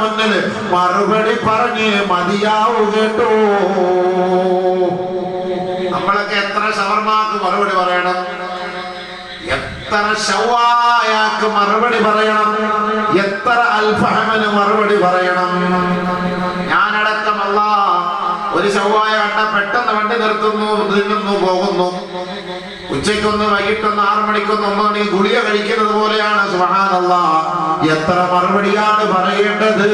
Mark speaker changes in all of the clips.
Speaker 1: മുന്നിൽ മറുപടി പറഞ്ഞ് മതിയാവൂ കേട്ടോ. നമ്മളൊക്കെ എത്ര ഷവർമാക്ക് മറുപടി പറയണം, എത്ര ഷവായാക്ക് മറുപടി പറയണം, എത്ര അൽഫഹമിന് മറുപടി പറയണം. ഞാനടക്കമല്ല ഒരു ഷവായ കണ്ട പെട്ടെന്ന് വണ്ടി നിർത്തുന്നു, തിന്നുന്നു, പോകുന്നു. ഉച്ചയ്ക്കൊന്ന് വൈകിട്ടൊന്ന് 6 മണിക്കൊന്ന് 9 മണി ഗുളിക കഴിക്കുന്നത് പോലെയാണ്. സുബ്ഹാനല്ലാഹ്, എത്ര മറുപടിയാണ് പറയേണ്ടത്.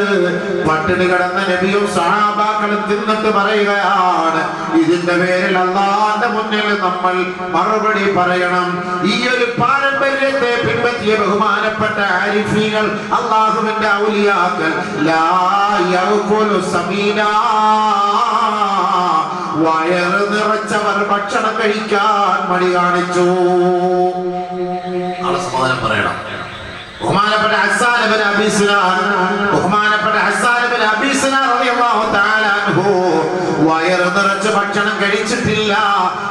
Speaker 1: പട്ടിണി കിടന്ന നബിയും സഹാബാക്കളും തിന്നിട്ട് പറയുകയാണ്, ഇതിന്റെ പേരിൽ അല്ലാഹുവിന്റെ മുന്നിൽ നമ്മൾ മറുപടി പറയണം. ഈ ഒരു പാരമ്പര്യത്തെ പിൻപറ്റിയ ബഹുമാനപ്പെട്ട ആരിഫീങ്ങൾ, അല്ലാഹുവിന്റെ ഔലിയാക്കൾ, ലാ യഅകുലു സമീനാ, വയറ് നിറച്ചവർ ഭക്ഷണം കഴിക്കാൻ മടി കാണിച്ചു. സമാധാനം പറയണം. ബഹുമാനപ്പെട്ട ഹസ്സാൻ ഇബ്നു അബീ സുനാൻ റളിയല്ലാഹു തആല അൻഹു വയറ് നിറച്ച് ഭക്ഷണം കഴിച്ചിട്ടില്ല.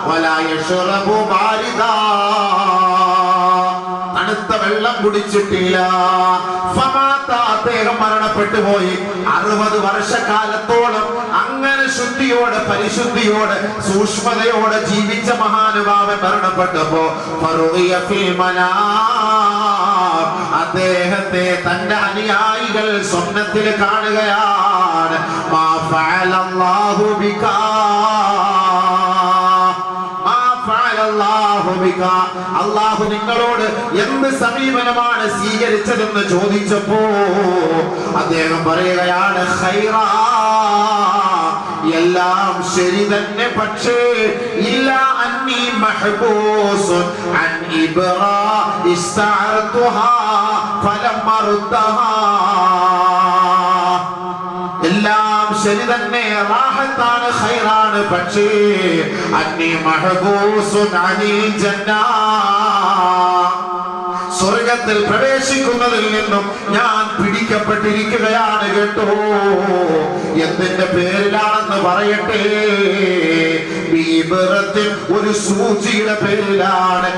Speaker 1: വലാ യശ്റബു ബാരിദാ, തണുത്ത വെള്ളം കുടിച്ചിട്ടില്ല. അദ്ദേഹം മരണപ്പെട്ടു പോയി. 60 വർഷക്കാലത്തോളം അങ്ങനെ ശുദ്ധിയോടെ, പരിശുദ്ധിയോടെ, സൂക്ഷ്മതയോടെ ജീവിച്ച മഹാനുഭാവൻ മരണപ്പെട്ടപ്പോ അദ്ദേഹത്തെ തന്റെ അനുയായികൾ സ്വപ്നത്തിൽ കാണുകയാണ്. മാ ഫഅലല്ലാഹു ബികാ, അല്ലാഹു നിങ്ങളോട് എന്ത് സമീപനമാണ് സ്വീകരിച്ചതെന്ന് ചോദിച്ചപ്പോ അദ്ദേഹം പറയുകയാണ്, ഖൈറാ, എല്ലാം ശരി തന്നെ, പക്ഷേ ഇല്ല അന്നി മഹ്ബൂസുൻ അൻ ഇബ്റാ ഇസ്തഅർതുഹാ ഫലം അർദഹാ. എല്ലാം ശരി തന്നെ, റാഹത്താണ്, ഖൈറാണ്, പക്ഷേ അന്നി മഹ്ബൂസുൻ അനിൽ ജന്നാ, സ്വർഗത്തിൽ പ്രവേശിക്കുന്നതിൽ നിന്നും ഞാൻ പിടിക്കപ്പെട്ടിരിക്കുകയാണ് കേട്ടോ. എന്തിന്റെ പേരിലാണെന്ന് പറയട്ടെ, ബീബറത്തിൽ ഒരു സൂചിയുടെ പേരിലാണ്.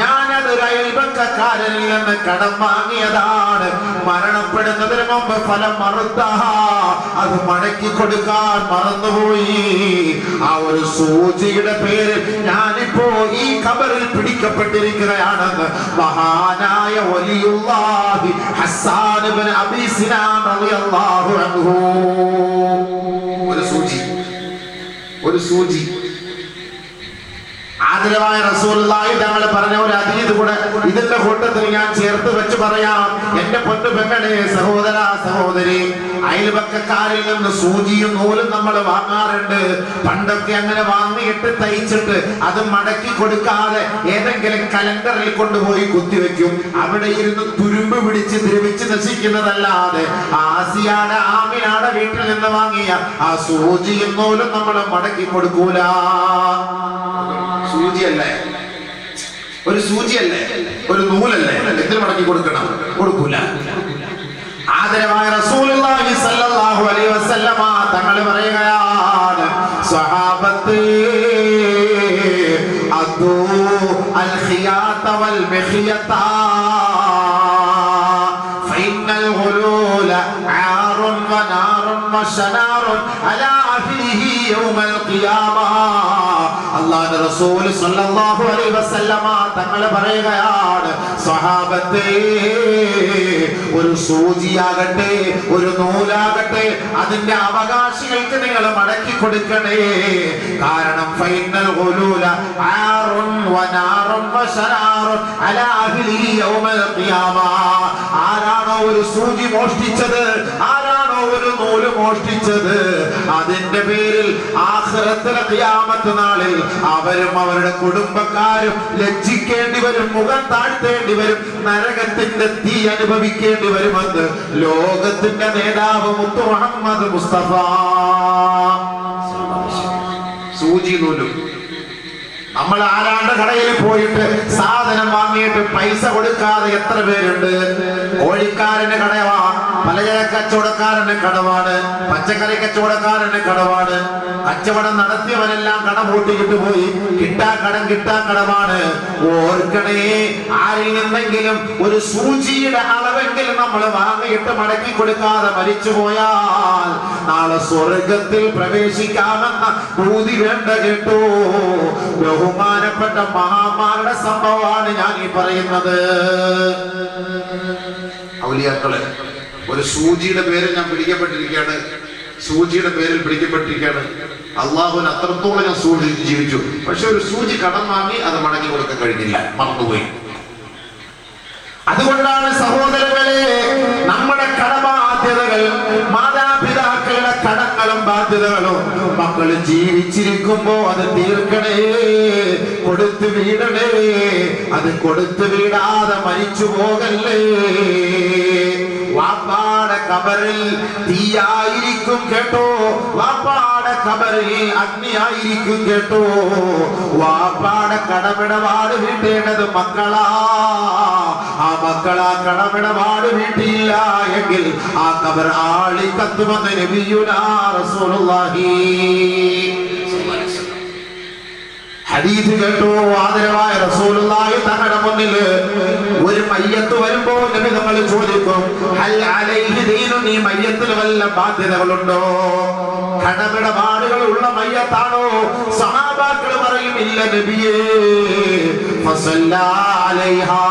Speaker 1: ഞാനതൊരു അയൽപക്കക്കാരനിൽ നിന്ന് കടം വാങ്ങിയതാണ്. മരണപ്പെടുന്നതിന് മുമ്പ് ഫലം മറുത്തഹ, അത് മടക്കി കൊടുക്കാൻ മറന്നുപോയി. ആ ഒരു സൂചിയുടെ പേരിൽ ഞാനിപ്പോ ഈ ഖബറിൽ പിടിക്കപ്പെട്ടിരിക്കുകയാണെന്ന് മഹാനായ വലിയുല്ലാഹി ഹസ്സാൻ ഇബ്നു അബീ സിനാൻ റളിയല്ലാഹു അൻഹു. ഒരു സൂചി ആദരവായ റസൂലുള്ളാഹി തങ്ങൾ പറഞ്ഞ ഒരു ഹദീസ് കൂടെ ഇതിന്റെ കൂട്ടത്തിൽ ഞാൻ ചേർത്ത് വെച്ച് പറയാം. എന്റെ പൊന്നു പെങ്ങളെ, സഹോദര സഹോദരി, അയൽപക്കക്കാരിൽ നിന്ന് സൂചിയും നൂലും നമ്മൾ വാങ്ങാറുണ്ട്. പണ്ടൊക്കെ അങ്ങനെ വാങ്ങിയിട്ട് തയ്ച്ചിട്ട് അത് മടക്കി കൊടുക്കാതെ ഏതെങ്കിലും കലണ്ടറിൽ കൊണ്ടുപോയി കുത്തിവെക്കും. അവിടെ ഇരുന്ന് തുരുമ്പ് പിടിച്ച് ദ്രവിച്ച് നശിക്കുന്നതല്ലാതെ ആസിയാടെ ആമിനാടെ വീട്ടിൽ നിന്ന് വാങ്ങിയ ആ സൂചിയും നൂലും നമ്മൾ മടക്കി കൊടുക്കൂല. സൂചിയല്ലേ, ഒരു സൂചിയല്ലേ, ഒരു നൂലല്ലേ, എന്തിനു മടക്കി കൊടുക്കണം? കൊടുക്കൂല. ആദരവായ റസൂലുള്ളാഹി സ്വല്ലല്ലാഹു അലൈഹി വസല്ലമ തങ്ങൾ പറയുകയാണ്, സ്വഹാബത്തേ അദൂ അൽ ഖിയാത വൽ മിഖിയത ഫഇന്നൽ ഗുലൂല ആറുൻ വനാറുൻ വശനാറുൻ അലാ അഹ്ലിഹി യൗമൽ ഖിയാമ. അല്ലാഹുവിന്റെ റസൂൽ സ്വല്ലല്ലാഹു അലൈഹി വസല്ലമ തങ്ങൾ പറയുകയാണ്, സ്വഹാബത്തേ, ഒരു സൂചിയാകട്ടെ, ഒരു നൂലാകട്ടെ, അതിന്റെ അവകാശികൾക്ക് നിങ്ങൾ മടക്കി കൊടുക്കണേ. കാരണം ഫൈനൽ ഗുലൂല ആറുൻ വനാറുൻ വശനാറുൻ അലാ അഹ്ലിഹി യൗമൽ ഖിയാമ. ആരാണോ ഒരു സൂചി മോഷ്ടിച്ചത്, ആരാണോ ഒരു നൂല് മോഷ്ടിച്ചത്, അതിന്റെ പേരിൽ ആഖിറത്തിലെ ഖിയാമത്ത് നാളിൽ അവരും അവരുടെ കുടുംബക്കാരും ലജ്ജിക്കേണ്ടി വരും, മുഖം താഴ്ത്തേണ്ടി വരും, നരകത്തിന്റെ തീ അനുഭവിക്കേണ്ടി വരുമെന്ന് ലോകത്തിന്റെ നേതാവ് മുത്തു മുഹമ്മദ് മുസ്തഫ. സൂചി നൂലും നമ്മൾ ആരാണ്ട് കടയിൽ പോയിട്ട് സാധനം വാങ്ങിയിട്ട് പൈസ കൊടുക്കാതെ എത്ര പേരുണ്ട്? കോഴിക്കാരന്റെ കടവാ പലചരക്ക് കച്ചവടക്കാരന് കടമാണ്, പച്ചക്കറി കച്ചവടക്കാരന് കടമാണ്. കച്ചവടം നടത്തിയവനെല്ലാം കടം പൂട്ടിയിട്ട് പോയി. കിട്ടാ കടമാണ്. ഓർക്കണേ, ആരിൽ നിന്നെങ്കിലും ഒരു സൂചിയുടെ അളവെങ്കിലും നമ്മൾ വാങ്ങിയിട്ട് മടക്കി കൊടുക്കാതെ മരിച്ചു പോയാൽ നാളെ സ്വർഗത്തിൽ പ്രവേശിക്കാമെന്ന ബോധി വേണ്ട കേട്ടോ. ബഹുമാനപ്പെട്ട മഹാന്മാരുടെ സംഭവമാണ് ഞാൻ ഈ പറയുന്നത്. ഔലിയാക്കളെ, ഒരു സൂചിയുടെ പേരിൽ ഞാൻ പിടിക്കപ്പെട്ടിരിക്കുകയാണ്. സൂചിയുടെ പേരിൽ പിടിക്കപ്പെട്ടിരിക്കുകയാണ്. അള്ളാഹുവിന് അത്രത്തോളം ഞാൻ സൂക്ഷിച്ച് ജീവിച്ചു. പക്ഷെ ഒരു സൂചി കടം വാങ്ങി അത് മടങ്ങി കൊടുക്കാൻ കഴിഞ്ഞില്ല, മറന്നുപോയി. അതുകൊണ്ടാണ് സഹോദരങ്ങളെ, നമ്മുടെ കടബാധ്യതകൾ, മാതാപിതാക്കളുടെ കടങ്ങളും ബാധ്യതകളും മക്കൾ ജീവിച്ചിരിക്കുമ്പോ അത് തീർക്കണേ, കൊടുത്തു വീടണേ. അത് കൊടുത്തു വീടാതെ മരിച്ചു പോകല്ലേ. വാപ്പാടെ കബറിൽ തീയായിരിക്കും കേട്ടോ, വാപ്പാടെ കബറിൽ അഗ്നിയായിരിക്കും കേട്ടോ. വാപ്പാടെ കടമിടപാട് വീട്ടേണ്ടത് മക്കളാ. ആ മക്കളാ കടമിടപാട് വീട്ടിയില്ല എങ്കിൽ ആ കബർ ആളി കത്തുമെന്ന് നബിയുനാ റസൂലുള്ളാഹി ഹദീസ് കേട്ടോ. ആദരവായ റസൂലുള്ളാഹി തങ്ങളുടെ മുന്നിൽ ഒരു മയ്യത്ത് വരുമ്പോൾ നബി തങ്ങൾ ചോദിക്കും, ഹൽ അലൈഹി ദീനുൻ, ഈ മയ്യത്തിന് വല്ല ബാധ്യതകളുണ്ടോ? കടമിടപാടുകൾ ഉള്ള മയ്യത്താണോ? സഹാബാക്കൾ പറയും, ഇല്ല നബിയേ. ഫസല്ലാ അലൈഹാ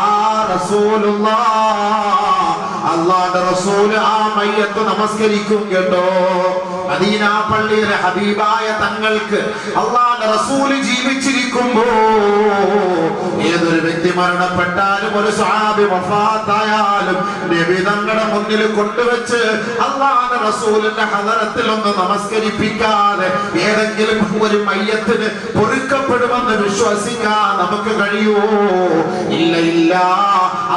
Speaker 1: റസൂലുള്ളാഹ്, അല്ലാഹുവിന്റെ റസൂൽ ആ മയ്യത്ത് നമസ്കരിക്കും കേട്ടോ. മദീന പള്ളിയിലെ ഹബീബായ തങ്ങൾക്ക് അല്ലാഹുവിന്റെ റസൂൽ ജീവിച്ചിരിക്കുമ്പോ ഏതൊരു വ്യക്തി മരണപ്പെട്ടാലും ഒരു സ്വഹാബി വഫാത്തായാലും നബി തങ്ങളുടെ മുന്നിൽ കൊണ്ടുവച്ച് അല്ലാഹുവിന്റെ റസൂലിന്റെ ഹദറത്തിൽ ഒന്ന് നമസ്കരിപ്പിക്കാതെ ഏതെങ്കിലും ഒരു മയ്യത്തിന് പൊറുക്കപ്പെടുമെന്ന് വിശ്വസിക്കാൻ നമുക്ക് കഴിയുമോ? ഇല്ല ഇല്ല.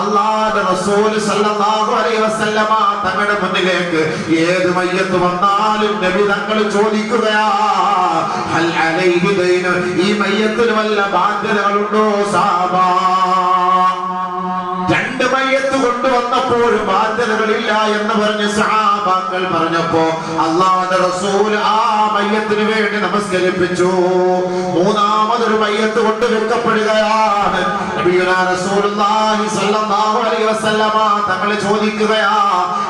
Speaker 1: അല്ലാഹുവിന്റെ റസൂൽ സല്ലല്ലാഹു അലൈഹി വസല്ലമ തങ്ങളുടെ മുന്നിലേക്ക് ഏത് മയ്യത്ത് വന്നാലും നബി തങ്ങൾ ചോദിക്കുകയാ, ഹൽ അലൈഹി ദൈന, ഈ മയ്യത്തിന് വല്ല ബാധ്യതകളുണ്ടോ സഹാബാ? രണ്ട് മയ്യത്ത് കൊണ്ടുവന്നപ്പോഴും ബാധ്യതകളില്ല എന്ന് പറഞ്ഞ് സഹാബാക്കൾ പറഞ്ഞപ്പോ അല്ലാഹുവിന്റെ റസൂൽ ആ മയ്യത്തിന് വേണ്ടി നമസ്കരിപ്പിച്ചു. മൂന്നാമതൊരു മയ്യത്ത് കൊണ്ട് വെക്കപ്പെടുകയാണ്. നബിയുനാ റസൂലുള്ളാഹി സ്വല്ലല്ലാഹു അലൈഹി വസല്ലമ തങ്ങൾ ചോദിക്കുകയാ,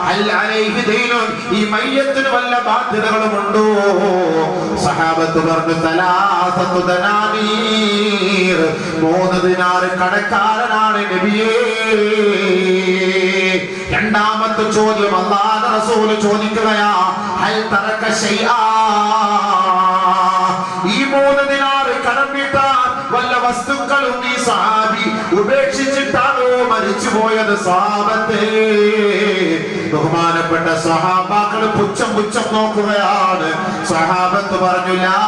Speaker 1: ഹൽ അലൈഹി ദൈനുൻ, ഈ മയ്യത്തിന് വല്ല ബാധ്യതകളുമുണ്ടോ? സഹാബത്ത് പറഞ്ഞു, സലാസത്തു ദനാനീർ, 3 ദിനാർ കടക്കാരനാണ് നബിയേ. രണ്ടാമത്തെ ചോദ്യം അല്ലാഹുവിന്റെ റസൂൽ ചോദിക്കുകയാ, ഹൽ തറക ശൈആ, ഈ 3 ദിനാർ കടം വീട്ടാൻ വല്ല വസ്തുക്കളും ഈ സഹാബി ഉപേക്ഷിച്ചിട്ടാണോ മരിച്ചു പോയത്? സഹാബത്തെ, ബഹുമാനപ്പെട്ട സഹാബാക്കൾ പുച്ഛം നോക്കുകയാണ്. സഹാബത്ത് പറഞ്ഞു, ലാ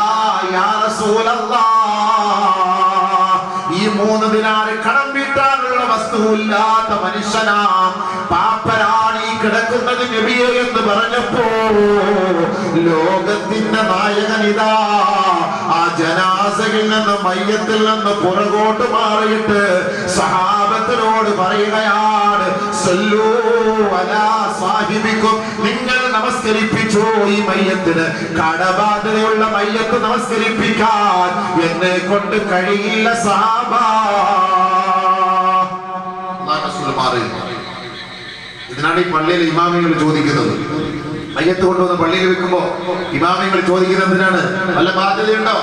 Speaker 1: യാ റസൂലല്ലാഹ്, ഈ 3 ദിനാർ കടം വീട്ടാനുള്ള വസ്തുവില്ലാത്ത മനുഷ്യനാം, പാപ്പരാണ് ഈ കിടക്കുന്നത് നബിയെ എന്ന് പറഞ്ഞപ്പോ ലോകത്തിന്റെ നായകനിതാ ആ ജനാസയിൽ നിന്ന്, മയ്യത്തിൽ നിന്ന് പുറകോട്ട് മാറിയിട്ട് സഹാബത്തിനോട് പറയുകയാണ്, സല്ലൂ അലാ സാഹിബിക്കും, നിങ്ങൾ നമസ്കരിപ്പിച്ചോ ഈ മയ്യത്തിന്. കടബാധ്യതയുള്ള മയ്യത്ത് നമസ്കരിപ്പിക്കാൻ എന്നെ കൊണ്ട് കഴിയില്ല സഹാബാ. ഇതിനാണ് ഈ പള്ളിയിലെ ഇമാമികൾ ചോദിക്കുന്നത്. മയ്യത്ത് കൊണ്ടുവന്ന് പള്ളിയിൽ വെക്കുമ്പോ ഇമാമികൾ ചോദിക്കുന്നത് എന്തിനാണ്? വല്ല ബാധ്യതയുണ്ടോ,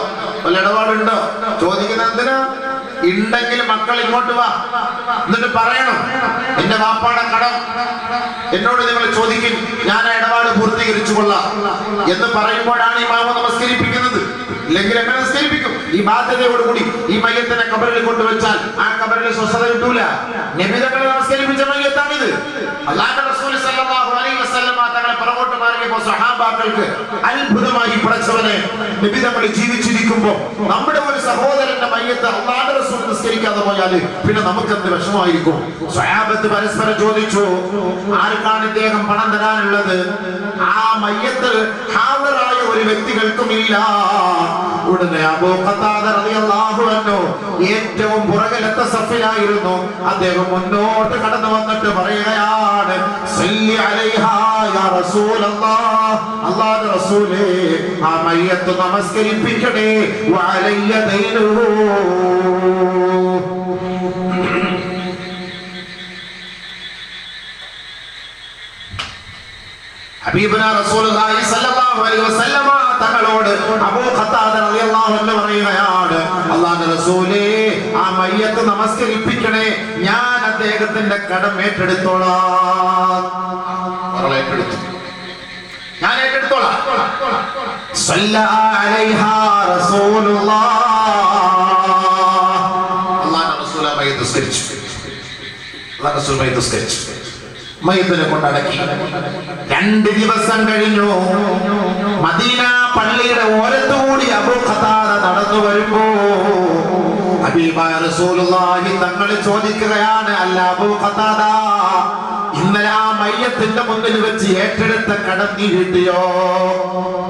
Speaker 1: വല്ല ഇടപാടുണ്ടോ? ചോദിക്കുന്നത് എന്തിനാ? ഉണ്ടെങ്കിൽ മക്കൾ ഇങ്ങോട്ട് വാ, എന്നിട്ട് പറയണം, എന്റെ വാപ്പാടെ കടം എന്നോട് നിങ്ങൾ ചോദിക്കും, ഞാൻ ആ ഇടപാട് പൂർത്തീകരിച്ചു കൊള്ളാം എന്ന് പറയുമ്പോഴാണ് ഇമാമ നമസ്കരിപ്പിക്കുന്നത്. ഇല്ലെങ്കിൽ എങ്ങനെ നമസ്കരിപ്പിക്കും? ഈ ബാധ്യതയോടുകൂടി ഈ മയ്യത്തിനെ കബറിൽ കൊണ്ടുവച്ചാൽ ആ കബറിൽ സ്വസ്ഥത കിട്ടൂല. നബി തങ്ങളെ നമസ്കരിപ്പിച്ച മയ്യത്താണിത്. അല്ലാഹുവിന്റെ റസൂൽ സല്ലല്ലാഹു അലൈഹി വസല്ലമ തങ്ങളെ പുറകോട്ട് മാറിയപ്പോൾ സഹാബാക്കൾക്ക് അത്ഭുതമായി, പടച്ചവനെ, നബി തങ്ങൾ ജീവിച്ചിരിക്കുമ്പോ നമ്മുടെ ഒരു സഹോദരന്റെ മയ്യത്ത് അല്ലാഹുവിന്റെ റസൂൽ നമസ്കരിക്കാതെ പോയാൽ പിന്നെ നമുക്ക് എന്ത് വിഷമമായിരിക്കും? സ്വഹാബത്ത് പരസ്പരം ചോദിച്ചു, ആർക്കാണ് ഇദ്ദേഹം പണം തരാനുള്ളത്? ആ മയ്യത്ത് ഹാദിറായ ഒരു വ്യക്തികൾക്കും ഇല്ല. ഉടനെ അബൂ ഖതാദ റളിയല്ലാഹു അൻഹു ഏറ്റവും പുറകിലത്തെ സഫിലായിരുന്നു. അദ്ദേഹം മുന്നോട്ട് കടന്നു വന്നിട്ട് പറയുകയാണ്, സല്ലി അലൈഹാ റസൂലല്ലാഹ്, അല്ലാഹുവിന്റെ റസൂലേ ആ മയ്യത്ത് നമസ്കരിപ്പിക്കണേ. വഅലയ്യ ദൈനുഹു, ഹബീബുനാ റസൂലുള്ളാഹി സ്വല്ലല്ലാഹു അലൈഹി വസല്ലമ തങ്ങളോട് അബൂ ഖത്താദ റളിയല്ലാഹു അൻഹു പറയുകയാണ്, അല്ലാഹുവിന്റെ റസൂലേ ആ മയ്യത്ത് നമസ്കരിപ്പിക്കണേ, ഞാൻ അദ്ദേഹത്തിന്റെ കടം ഏറ്റെടുത്തോളാം. ഞാൻ ഏറ്റെടുത്തോളാം. സല്ലല്ലാ അലൈഹാ റസൂലുള്ളാഹ്, അല്ലാഹുവിന്റെ റസൂൽ മയ്യത്ത് നിസ്കരിച്ചു. അല്ലാഹുവിന്റെ റസൂൽ മയ്യത്ത് നിസ്കരിച്ചു, മയ്യത്തിനെ കൊണ്ടടക്കി. 2 ദിവസം കഴിഞ്ഞു. മദീന പള്ളിയുടെ ഓരത്തുകൂടി അബൂ ഖത്താദ നടന്നു വരുമ്പോ ഹബീബായ റസൂലുള്ളാഹി തങ്ങൾ ചോദിക്കുകയാണ്, അല്ല അബൂ ഖത്താദ, ഇന്നലെ ആ മയ്യത്തിന്റെ മുന്നിൽ വെച്ച് ഏറ്റെടുത്ത കടം നീ വീട്ടിയോ?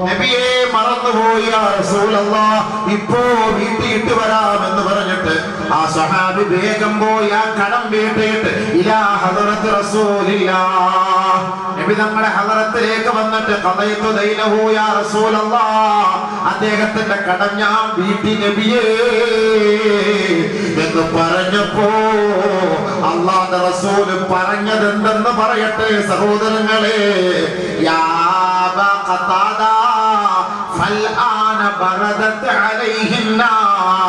Speaker 1: നബിയെ മറന്നുപോയി യാ റസൂലല്ലാഹ്, ഇപ്പോ വീട്ടിയിട്ട് വരാമെന്ന് പറഞ്ഞിട്ട് ആ സഹാബി വേഗം പോയി ആ കടം വീട്ടിയിട്ട് ഇലാ ഹദറത്ത് റസൂലില്ലാഹ്, നബി തങ്ങളുടെ ഹദറത്തിലേക്ക് വന്നിട്ട് ഖദൈതു ദൈനഹു യാ റസൂലല്ലാഹ്, അദ്ദേഹത്തിന്റെ കടം ഞാൻ വീട്ടി നബിയേ എന്ന് പറഞ്ഞപ്പോ അല്ലാഹുവിന്റെ റസൂൽ പറഞ്ഞതെന്തെന്ന് പറയട്ടെ സഹോദരങ്ങളെ. യാ അബാ ഖതാദ ഫൽആന ബറദത് അലൈഹിന്നാർ,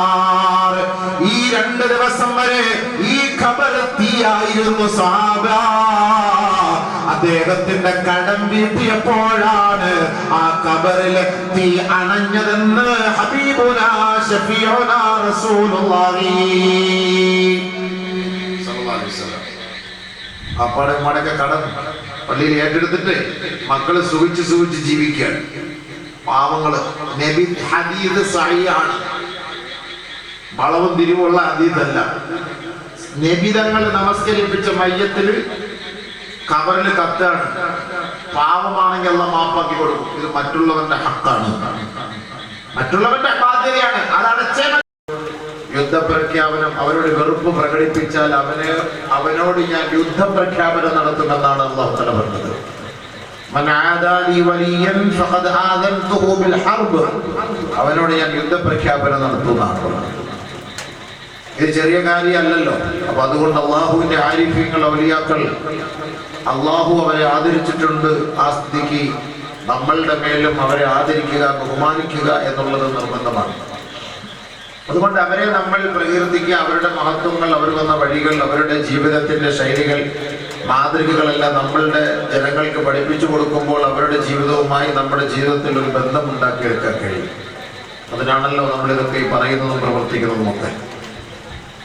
Speaker 1: ഈ 2 ദിവസം വരെ ഈ ഖബർ തീയായിരുന്നു സഹാബ. അദ്ദേഹത്തിന്റെ കടം വീട്ടിയപ്പോഴാണ് ആ ഖബറിലെ തീ അണഞ്ഞതെന്ന് ഹബീബുനാ ശഫീഉനാ റസൂലുള്ളാഹി സ്വല്ലല്ലാഹു അലൈഹി വസല്ലം. അപ്പാടെ മടക്ക കടം പള്ളിയിൽ ഏറ്റെടുത്തിട്ട് മക്കള് സുഖിച്ച് ജീവിക്കുകയാണ്, പാവങ്ങള്. നബി ഹദീസ് സഹീഹാണ്, വളവും തിരിവുള്ള ഹദീസല്ല. നബി തങ്ങൾ നമസ്കരിപ്പിച്ച മയ്യത്തിൽ ഖബറിൽ കത്താണ്, പാവമാണെങ്കിൽ അല്ലാഹ് മാപ്പാക്കി കൊടുക്കും. ഇത് മറ്റുള്ളവന്റെ ഹക്കാണ്, മറ്റുള്ളവന്റെ ബാധ്യതയാണ്. അതാണ് യുദ്ധപ്രഖ്യാപനം. അവരോട് വെറുപ്പ് പ്രകടിപ്പിച്ചാൽ അവനോട് ഞാൻ യുദ്ധപ്രഖ്യാപനം നടത്തുമെന്നാണ് അല്ലാഹു തആല പറഞ്ഞത്. മൻ ആദാലി വലിയൻ ഫഖദ് ആദൻതുഹു ബിൽ ഹർബ്, അവനോട് ഞാൻ യുദ്ധപ്രഖ്യാപനം നടത്തുമെന്നാണ് പറഞ്ഞത്. ഇത് ചെറിയ കാര്യമല്ലല്ലോ. അപ്പൊ അതുകൊണ്ട് അള്ളാഹുവിന്റെ ആരിഫ്യങ്ങൾ, ഔലിയാക്കൾ, അള്ളാഹു അവരെ ആദരിച്ചിട്ടുണ്ട്. ആ സ്ഥിതിക്ക് നമ്മളുടെ മേലും അവരെ ആദരിക്കുക, ബഹുമാനിക്കുക എന്നുള്ളത് നിർബന്ധമാണ്. അതുകൊണ്ട് അവരെ നമ്മൾ പ്രകീർത്തിക്കുക, അവരുടെ മഹത്വങ്ങൾ, അവർ വന്ന വഴികൾ, അവരുടെ ജീവിതത്തിന്റെ ശൈലികൾ, മാതൃകകളെല്ലാം നമ്മളുടെ ജനങ്ങൾക്ക് പഠിപ്പിച്ചു കൊടുക്കുമ്പോൾ അവരുടെ ജീവിതവുമായി നമ്മുടെ ജീവിതത്തിൽ ഒരു ബന്ധം ഉണ്ടാക്കിയെടുക്കാൻ കഴിയും. അതിനാണല്ലോ നമ്മളിതൊക്കെ ഈ പറയുന്നതും പ്രവർത്തിക്കുന്നതും ഒക്കെ.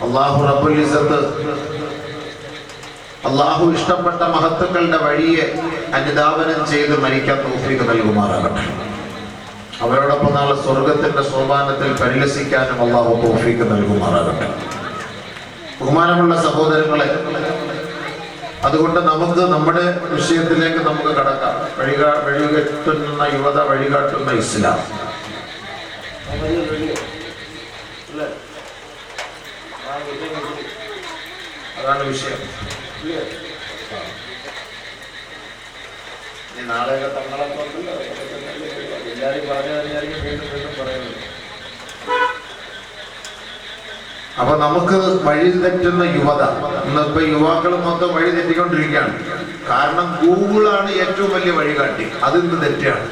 Speaker 1: അള്ളാഹു റബ്ബുൽ ഇസ്സത്ത്, അള്ളാഹു ഇഷ്ടപ്പെട്ട മഹത്തുക്കളുടെ വഴിയെ അനുധാവനം ചെയ്ത് മരിക്കാൻ തൗഫീഖ് നൽകുമാറാകട്ടെ. അവരോടൊപ്പം നാളെ സ്വർഗത്തിന്റെ സോപാനത്തിൽ പരിലസിക്കാനും അള്ളാഹു തൗഫീഖ് നൽകുമാറാകട്ടെ. ബഹുമാനമുള്ള സഹോദരങ്ങളെ, അതുകൊണ്ട് നമുക്ക് നമ്മുടെ വിഷയത്തിലേക്ക് നമുക്ക് കടക്കാം. വഴികെട്ടുന്ന യുവത, വഴികാട്ടുന്ന ഇസ്ലാം. അതാണ് വിഷയം. നാളെയൊക്കെ തങ്ങളൊക്കെ എല്ലാവരും പറഞ്ഞു തന്നെയായിരിക്കും വീണ്ടും പറയുന്നത്. അപ്പൊ നമുക്ക് വഴി തെറ്റുന്ന യുവത, ഇന്നിപ്പോ യുവാക്കൾ മൊത്തം വഴി തെറ്റിക്കൊണ്ടിരിക്കുകയാണ്. കാരണം ഗൂഗിളാണ് ഏറ്റവും വലിയ വഴികാട്ടി. അതിന്ന് തെറ്റാണ്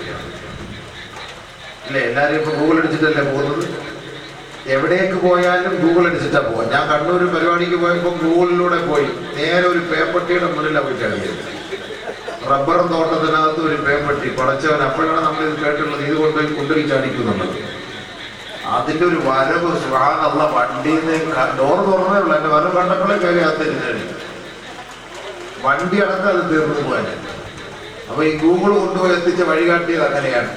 Speaker 1: അല്ലേ? എല്ലാരും ഇപ്പൊ ഗൂഗിൾ അടിച്ചിട്ടല്ലേ പോകുന്നത്. എവിടേക്ക് പോയാലും ഗൂഗിൾ അടിച്ചിട്ടാ പോവാ. ഞാൻ കണ്ണൂർ പരിപാടിക്ക് പോയപ്പോൾ ഗൂഗിളിലൂടെ പോയി നേരെ ഒരു പേപ്പട്ടിയുടെ മുന്നിലാണ് പോയി ചാടിയത്. റബ്ബറും തോട്ടത്തിനകത്ത് ഒരു പേപ്പട്ടി കുളച്ചവൻ. അപ്പോഴാണ് നമ്മൾ ഇത് കേട്ടുള്ളത്, ഇത് കൊണ്ടുപോയി ചാടിക്കുന്നുള്ളത്. അതിന്റെ ഒരു വരവ് സുബ്ഹാനല്ലാഹ്, വണ്ടിയിൽ നിന്ന് ഡോറ് തുറന്നേ ഉള്ളൂ. എന്റെ വരവ് കണ്ടപ്പോഴേ കയറി അകത്തിരുന്നേന് വണ്ടി അടക്കം അത് തീർന്നു പോകാൻ. അപ്പൊ ഈ ഗൂഗിൾ കൊണ്ടുപോയി എത്തിച്ച വഴികാട്ടിയത് അങ്ങനെയാണ്.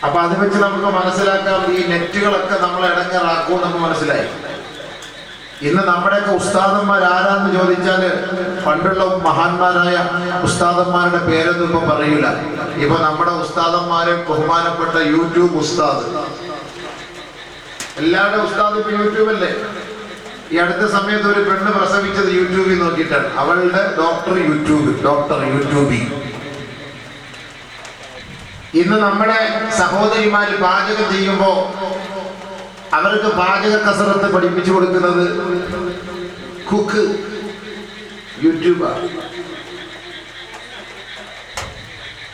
Speaker 1: അപ്പൊ അത് വെച്ച് നമുക്ക് മനസ്സിലാക്കാം, ഈ നെറ്റുകളൊക്കെ നമ്മളെ ഇടങ്ങേറാക്കും നമുക്ക് മനസ്സിലായി. ഇന്ന് നമ്മുടെയൊക്കെ ഉസ്താദന്മാർ ആരാന്ന് ചോദിച്ചാല് പണ്ടുള്ള മഹാന്മാരായ ഉസ്താദന്മാരുടെ പേരൊന്നും ഇപ്പൊ പറയൂല. ഇപ്പൊ നമ്മുടെ ഉസ്താദന്മാരെ ബഹുമാനപ്പെട്ട യൂട്യൂബ് ഉസ്താദ്, എല്ലാവരുടെ ഉസ്താദ് ഇപ്പൊ യൂട്യൂബല്ലേ. ഈ അടുത്ത സമയത്ത് ഒരു പെണ്ണ് പ്രസവിച്ചത് യൂട്യൂബിൽ നോക്കിയിട്ടാണ്. അവളുടെ ഡോക്ടർ യൂട്യൂബി. ഇന്ന് നമ്മുടെ സഹോദരിമാര് പാചകം ചെയ്യുമ്പോ അവർക്ക് പാചക കസരത്ത് പഠിപ്പിച്ചു കൊടുക്കുന്നത് കുക്ക് യൂട്യൂബ്.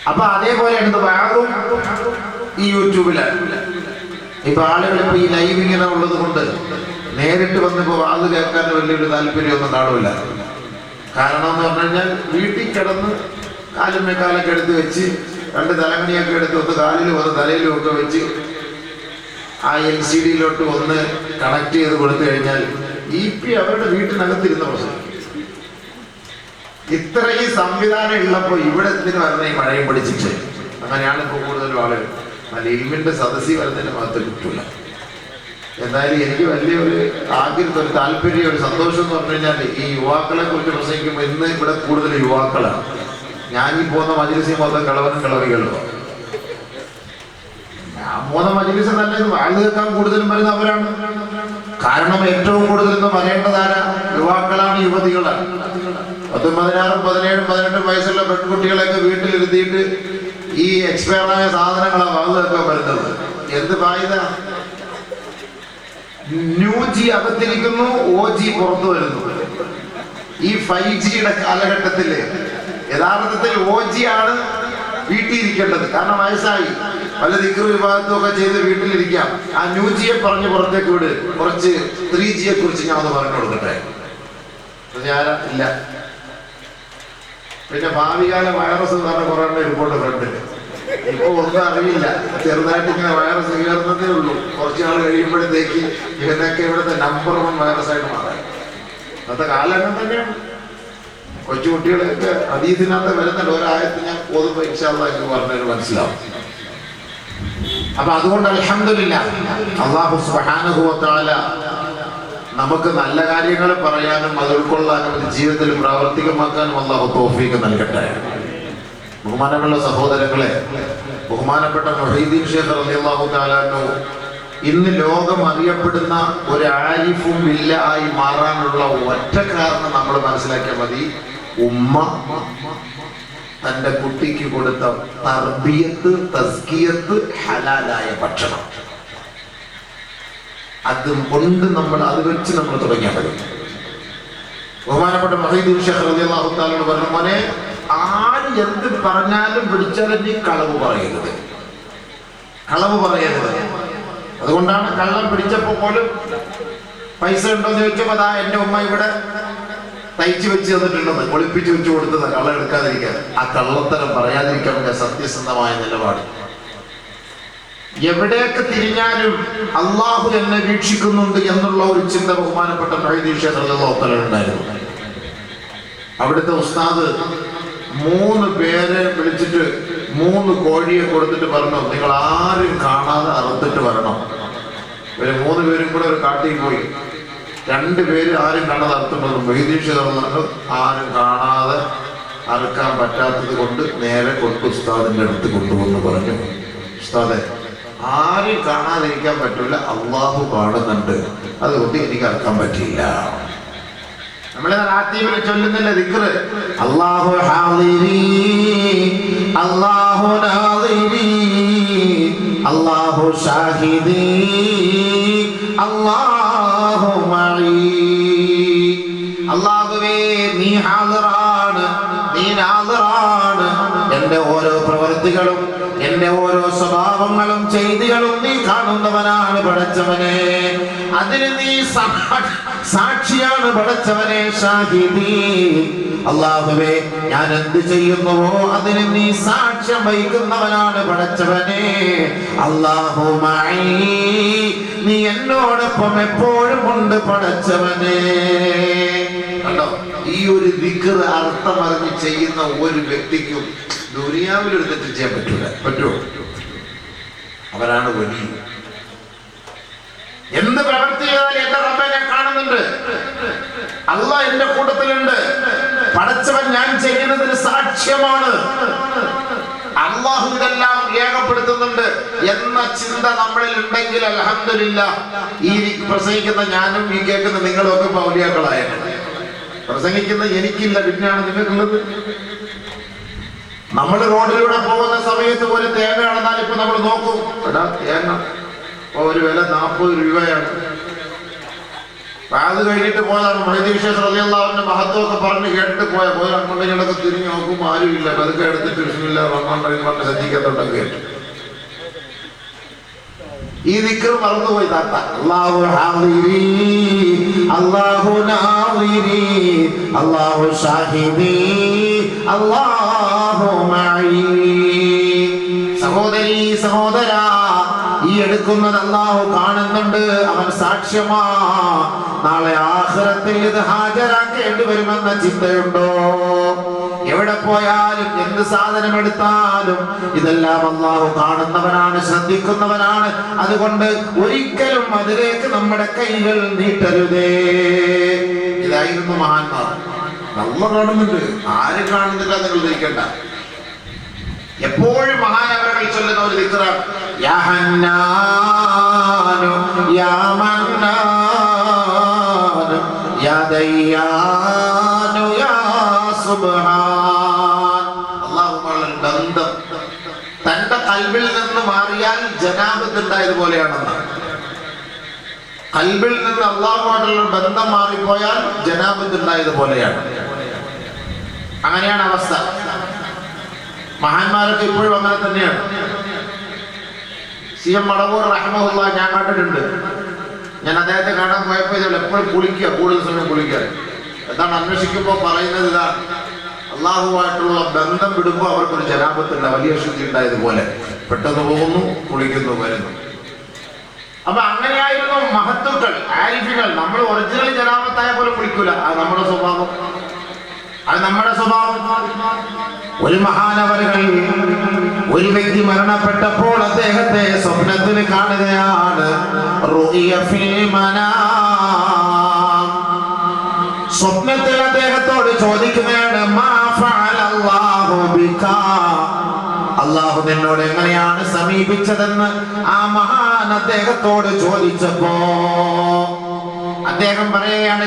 Speaker 1: അപ്പൊ അതേപോലെയാണ് വാഴും ഈ യൂട്യൂബിലാണ്. ഇപ്പൊ ആളുകൾ ഇപ്പൊ ഈ ലൈവ് ഇങ്ങനെ ഉള്ളത് കൊണ്ട് നേരിട്ട് വന്നിപ്പോ വാത് കേൾക്കാൻ വലിയൊരു താല്പര്യമൊന്നും കാണില്ല. കാരണം എന്ന് പറഞ്ഞു കഴിഞ്ഞാൽ വീട്ടിൽ കിടന്ന് കാലുമേക്കാലൊക്കെ എടുത്ത് വെച്ച് 2 തലമണിയൊക്കെ എടുത്ത് ഒന്ന് കാലിലും ഒന്ന് തലയിലും ഒക്കെ വെച്ച് ആ LCD-യിലോട്ട് ഒന്ന് കണക്ട് ചെയ്ത് കൊടുത്തു കഴിഞ്ഞാൽ അവരുടെ വീട്ടിനകത്തിരുന്ന പ്രശ്നം. ഇത്രയും സംവിധാനം ഉള്ളപ്പോ ഇവിടെ എന്തിനു വരുന്ന ഈ മഴയും പിടിച്ചിട്ട് അങ്ങനെയാണ് ഇപ്പൊ കൂടുതലും ആളുകൾ. നല്ല ഇൽമിന്റെ സദസ്സിൽ വരുന്നതിന്റെ ഭാഗത്ത് കിട്ടൂല. എന്തായാലും എനിക്ക് വലിയൊരു ആഗ്രഹം, ഒരു താല്പര്യം, ഒരു സന്തോഷം എന്ന് പറഞ്ഞു കഴിഞ്ഞാൽ ഈ യുവാക്കളെ കുറിച്ച് പ്രസംഗിക്കുമ്പോൾ ഇന്ന് ഇവിടെ കൂടുതൽ യുവാക്കളാണ്. ഞാൻ ഈ പോകുന്ന മജ്‌ലിസിൽ മൊത്തം കളവനും കളവികളും. ഞാൻ പോകുന്ന മജ്‌ലിസ് നല്ലത് വാഴ കേൾക്കാൻ കൂടുതലും വരുന്ന അവരാണ്. കാരണം ഏറ്റവും കൂടുതൽ വരേണ്ടതാരാ? യുവാക്കളാണ്, യുവതികളാണ്. 16, 17, 18 വയസ്സുള്ള പെൺകുട്ടികളെയൊക്കെ വീട്ടിലിരുത്തിയിട്ട് ഈ എക്സ്പയറായ സാധനങ്ങളാണ് വാങ്ങുകയൊക്കെ വരുന്നത്. എന്ത് ഫായിദ? UG അകത്തിരിക്കുന്നു, OG പുറത്തു വരുന്നു. ഈ 5Gയുടെ കാലഘട്ടത്തില് യഥാർത്ഥത്തിൽ OG ആണ് വീട്ടിൽ ഇരിക്കേണ്ടത്. കാരണം വയസ്സായി, പല ദിക്ർ വിഭാഗത്തും ഒക്കെ ചെയ്ത് വീട്ടിലിരിക്കാം. ആ UGയെ പറഞ്ഞ് പുറത്തേക്ക് വിട്. കുറച്ച് 3Gയെ കുറിച്ച് ഞാൻ ഒന്ന് പറഞ്ഞു കൊടുക്കട്ടെ. ഞാൻ ഇല്ല. പിന്നെ ഭാവികാല വൈറസ് എന്ന് പറഞ്ഞ കുറെ റിപ്പോർട്ട് കണ്ടിട്ട് ഇപ്പൊ ഒന്നും അറിയില്ല. ചെറുതായിട്ട് ഇങ്ങനെ വൈറസ് കയറുന്നതേ ഉള്ളൂ. കുറച്ച് നാൾ കഴിയുമ്പോഴത്തേക്ക് ഇവനൊക്കെ ഇവിടുത്തെ നമ്പർ 1 വൈറസായിട്ട് മാറാം. അന്നത്തെ കാലം അങ്ങനെ തന്നെയാണ്. കൊച്ചുകുട്ടികളെയൊക്കെ ഹദീസിനകത്ത് വരുന്നുണ്ട്. ഒരായത്ത് ഞാൻ ഓതുമ്പോ ഇൻഷാ അല്ലാഹ് എന്ന് പറഞ്ഞത് മനസ്സിലാവും. അപ്പൊ അതുകൊണ്ട് അൽഹംദുലില്ലാഹ് അല്ലാഹു സുബ്ഹാനഹു വ തആല നമുക്ക് നല്ല കാര്യങ്ങൾ പറയാനും അത് ഉൾക്കൊള്ളാനും ജീവിതത്തിൽ പ്രാവർത്തികമാക്കാനും അല്ലാഹു തൗഫീഖ് നൽകട്ടെ. ബഹുമാനമുള്ള സഹോദരങ്ങളെ, ബഹുമാനപ്പെട്ട മുഹീദ്ദീൻ ശൈഖ് റളിയല്ലാഹു തആല അൻഹു ഇന്ന് ലോകം അറിയപ്പെടുന്ന ഒരു ആരിഫും ബില്ല ആയി മാറാനുള്ള ഒറ്റ കാരണം നമ്മൾ മനസ്സിലാക്കിയാൽ മതി. ഉമ്മ തന്റെ കുട്ടിക്ക് കൊടുത്ത തർബിയത്ത്, തസ്കിയത്ത്, ഹലാലായ ഭക്ഷണം, അതും കൊണ്ട് അത് വെച്ച് നമ്മൾ തുടങ്ങിയാൽ മതി. ബഹുമാനപ്പെട്ട മുഹീദ്ദീൻ ശൈഖ് റളിയല്ലാഹു തആല പറഞ്ഞു, മോനെ, ആര് എന്ത് പറഞ്ഞാലും പിടിച്ചാലും നീ കളവ് പറയരുത്, കളവ് പറയരുത്. അതുകൊണ്ടാണ് കള്ളം പിടിച്ചപ്പോ പോലും പൈസ ഉണ്ടോന്ന് ചോദിച്ചപ്പോ അതാ എന്റെ ഉമ്മ ഇവിടെ തയ്ച്ചു വെച്ച് തന്നിട്ടുണ്ടെന്ന് ഒളിപ്പിച്ചു വെച്ച് കൊടുത്തത് കള്ളം എടുക്കാതിരിക്കാൻ. ആ കള്ളത്തരം പറയാതിരിക്കാൻ വേണ്ട സത്യസന്ധമായ നിലപാട്. എവിടെയൊക്കെ തിരിഞ്ഞാലും അള്ളാഹു എന്നെ വീക്ഷിക്കുന്നുണ്ട് എന്നുള്ള ഒരു ചിന്ത ബഹുമാനപ്പെട്ട മുഹീദ്ദീൻ ശൈഖ് റളിയല്ലാഹു തആല ഉണ്ടായിരുന്നു. അവിടുത്തെ ഉസ്താദ് 3 പേരെ വിളിച്ചിട്ട് 3 കോഴിയെ കൊടുത്തിട്ട് പറഞ്ഞു, നിങ്ങൾ ആരും കാണാതെ അറുത്തിട്ട് വരണം. ഇവര് 3 പേരും കൂടെ ഒരു കാട്ടിൽ പോയി. 2 പേര് ആരും കാണാതെ അറുത്തുള്ളത്. മുഹീദ്ദീൻ ശൈഖ് റളിയല്ലാഹു ആരും കാണാതെ അറുക്കാൻ പറ്റാത്തത് കൊണ്ട് നേരെ കൊണ്ട് ഉസ്താദിന്റെ അടുത്ത് കൊണ്ടുവന്ന് പറഞ്ഞു, ഉസ്താദെ, ആരും കാണാതിരിക്കാൻ പറ്റില്ല, അള്ളാഹു കാണുന്നുണ്ട്, അതുകൊണ്ട് എനിക്ക് അറുക്കാൻ പറ്റില്ല. നമ്മളെ റാത്തീബിൽ ചൊല്ലുന്നില്ല ദിക്ർ, അല്ലാഹു ഹാദിരി, അല്ലാഹു നാദിരി, അല്ലാഹു ഷാഹിദി, അല്ലാഹു മഈ. അല്ലാഹുവേ, നീ ഹാദിറാണ്, നീ നാദിറാണ്. എന്റെ ഓരോ പ്രവൃത്തികളും, എന്റെ ഓരോ സ്വഭാവങ്ങളും ചെയ്തികളും നീ കാണുന്നവനാണ് പടച്ചവനെ. അതിന് നീ സാക്ഷിയാണ് പടച്ചവനെ, ഷാഹിദി. അല്ലാഹുവേ, ഞാൻ എന്ത് ചെയ്യുന്നുവോ അതിന് നീ സാക്ഷ്യം വഹിക്കുന്നവനാണ് പടച്ചവനെ. അല്ലാഹു മഈ, നീ എന്നോടൊപ്പം എപ്പോഴും ഉണ്ട് പടച്ചവനെ. കണ്ടോ, ഈ ഒരു ദിക്ർ അർത്ഥം അറിഞ്ഞ് ചെയ്യുന്ന ഒരു വ്യക്തിക്കും ദുനിയാവിൽ ഒരു തെറ്റ് ചെയ്യാൻ പറ്റുമോ? അവരാണ് വലിയ. എന്ത് പ്രവൃത്തി ചെയ്താൽ എന്റെ റബ്ബിനെ കാണുന്നുണ്ട്, അല്ലാഹ് എന്റെ കൂട്ടത്തിലുണ്ട്, പടച്ചവൻ ഞാൻ ചെയ്യുന്നതിന് സാക്ഷ്യമാണ്, അല്ലാഹു ഇതെല്ലാം രേഖപ്പെടുത്തുന്നുണ്ട് എന്ന ചിന്ത നമ്മളിൽ ഉണ്ടെങ്കിൽ അൽഹംദുലില്ലാഹ് ഈ പ്രസംഗിക്കുന്ന ഞാനും ഈ കേൾക്കുന്ന നിങ്ങളും ഒക്കെ ഔലിയാക്കളായിരുന്നു. പ്രസംഗിക്കുന്ന എനിക്കില്ല, പിന്നെയാണ് നിങ്ങൾക്കുള്ളത്. നമ്മൾ റോഡിലൂടെ പോകുന്ന സമയത്ത് ഒരു തേങ്ങ നടന്നാൽ ഇപ്പൊ നമ്മൾ നോക്കും, എടാ തേങ്ങ ഒരു വില 40 രൂപയാണ്. അത് കഴിഞ്ഞിട്ട് പോയതാണ് മൊഹീദ്ദീൻ ശൈഖ് റളിയല്ലാഹുവിന്റെ മഹത്വമൊക്കെ പറഞ്ഞ് കേട്ടിട്ട് പോയ അങ്ങോട്ടേക്കൊക്കെ തിരിഞ്ഞു നോക്കുമ്പോൾ ആരുമില്ല. പതുക്കെ എടുത്തിട്ട് ബിസ്മില്ല റഹ്മാൻ പറഞ്ഞ് ശ്രദ്ധിക്കത്തുണ്ടെങ്കിൽ കേട്ടു. ഈ ദിക്ർ മറന്നുപോയി താത്ത. അല്ലാഹു ഹാദിരി അല്ലാഹു നാദിരി അല്ലാഹു ഷാഹിദി അല്ലാഹു മഈ. സഹോദരി സഹോദരാ, ഈ എടുക്കുന്നത് അല്ലാഹു കാണുന്നുണ്ട്, അവൻ സാക്ഷ്യമാ. നാളെ ആഖിറത്തിൽ ഇത് ഹാജരാക്കേണ്ടി വരുമെന്ന ചിന്തയുണ്ടോ? എവിടെ പോയാലും എന്ത് സാധനം എടുത്താലും ഇതെല്ലാം അല്ലാഹു കാണുന്നവനാണ്, ശ്രദ്ധിക്കുന്നവനാണ്. അതുകൊണ്ട് ഒരിക്കലും അതിലേക്ക് നമ്മുടെ കൈകൾ നീട്ടരുതേ. ഇതായിരുന്നു മഹാന്മാർ. നമ്മൾ കാണുന്നുണ്ട്, ആരും കാണുന്നില്ല, നിങ്ങൾ ധരിക്കണ്ട. എപ്പോഴും മഹാനവറുകൾ ചൊല്ലുന്ന ഒരു ദിക്റാണ് യാ ഹന്നാനു യാ മന്നാനു യാ ദയ്യാനു യാ സുബ്ഹാൻ. അല്ലാഹുവുമായുള്ള ബന്ധം തന്റെ ഖൽബിൽ നിന്ന് മാറിയാൽ ജനാബത്ത് ഉണ്ടായതുപോലെയാണെന്ന്. ഖൽബിൽ നിന്ന് അല്ലാഹുവുമായിട്ടുള്ള ബന്ധം മാറിപ്പോയാൽ ജനാബത്ത് ഉണ്ടായതുപോലെയാണ്. അങ്ങനെയാണ് അവസ്ഥ. മഹാന്മാരൊക്കെ ഇപ്പോഴും അങ്ങനെ തന്നെയാണ്. CM മടവൂർ റഹ്മഹുല്ലാ ഞാൻ കണ്ടിട്ടുണ്ട്. ഞാൻ അദ്ദേഹത്തെ കാണാൻ പോയപ്പോൾ ഇതല്ല, എപ്പോഴും കുളിക്കുക, കൂടുതൽ സമയം കുളിക്കുക. എന്താണ് അന്വേഷിക്കുമ്പോൾ പറയുന്നത് ഇതാണ്, അള്ളാഹുവായിട്ടുള്ള ബന്ധം വിടുമ്പോൾ അവർക്കൊരു ജനാബത്തുണ്ട്, വലിയ ശുദ്ധി ഉണ്ടായതുപോലെ. പെട്ടെന്ന് പോകുന്നു, കുളിക്കുന്നു, വരുന്നു. അപ്പൊ അങ്ങനെയായിരുന്നു മഹത്തുക്കൾ, ആരിഫികൾ. നമ്മൾ ഒറിജിനൽ ജനാബത്തായ പോലെ കുളിക്കൂല. അത് നമ്മുടെ സ്വഭാവം, അത് നമ്മുടെ സ്വഭാവം. ഒരു മഹാനവറുകൾ, ഒരു വ്യക്തി മരണപ്പെട്ടപ്പോൾ അദ്ദേഹത്തെ സ്വപ്നത്തിൽ കാണുകയാണ്. സ്വപ്നത്തിൽ അദ്ദേഹത്തോട് ചോദിക്കുകയാണ്, അല്ലാഹു നിന്നോട് എങ്ങനെയാണ് സമീപിച്ചതെന്ന് ആ മഹാൻ അദ്ദേഹത്തോട് ചോദിച്ചപ്പോ അദ്ദേഹം പറയുകയാണ്,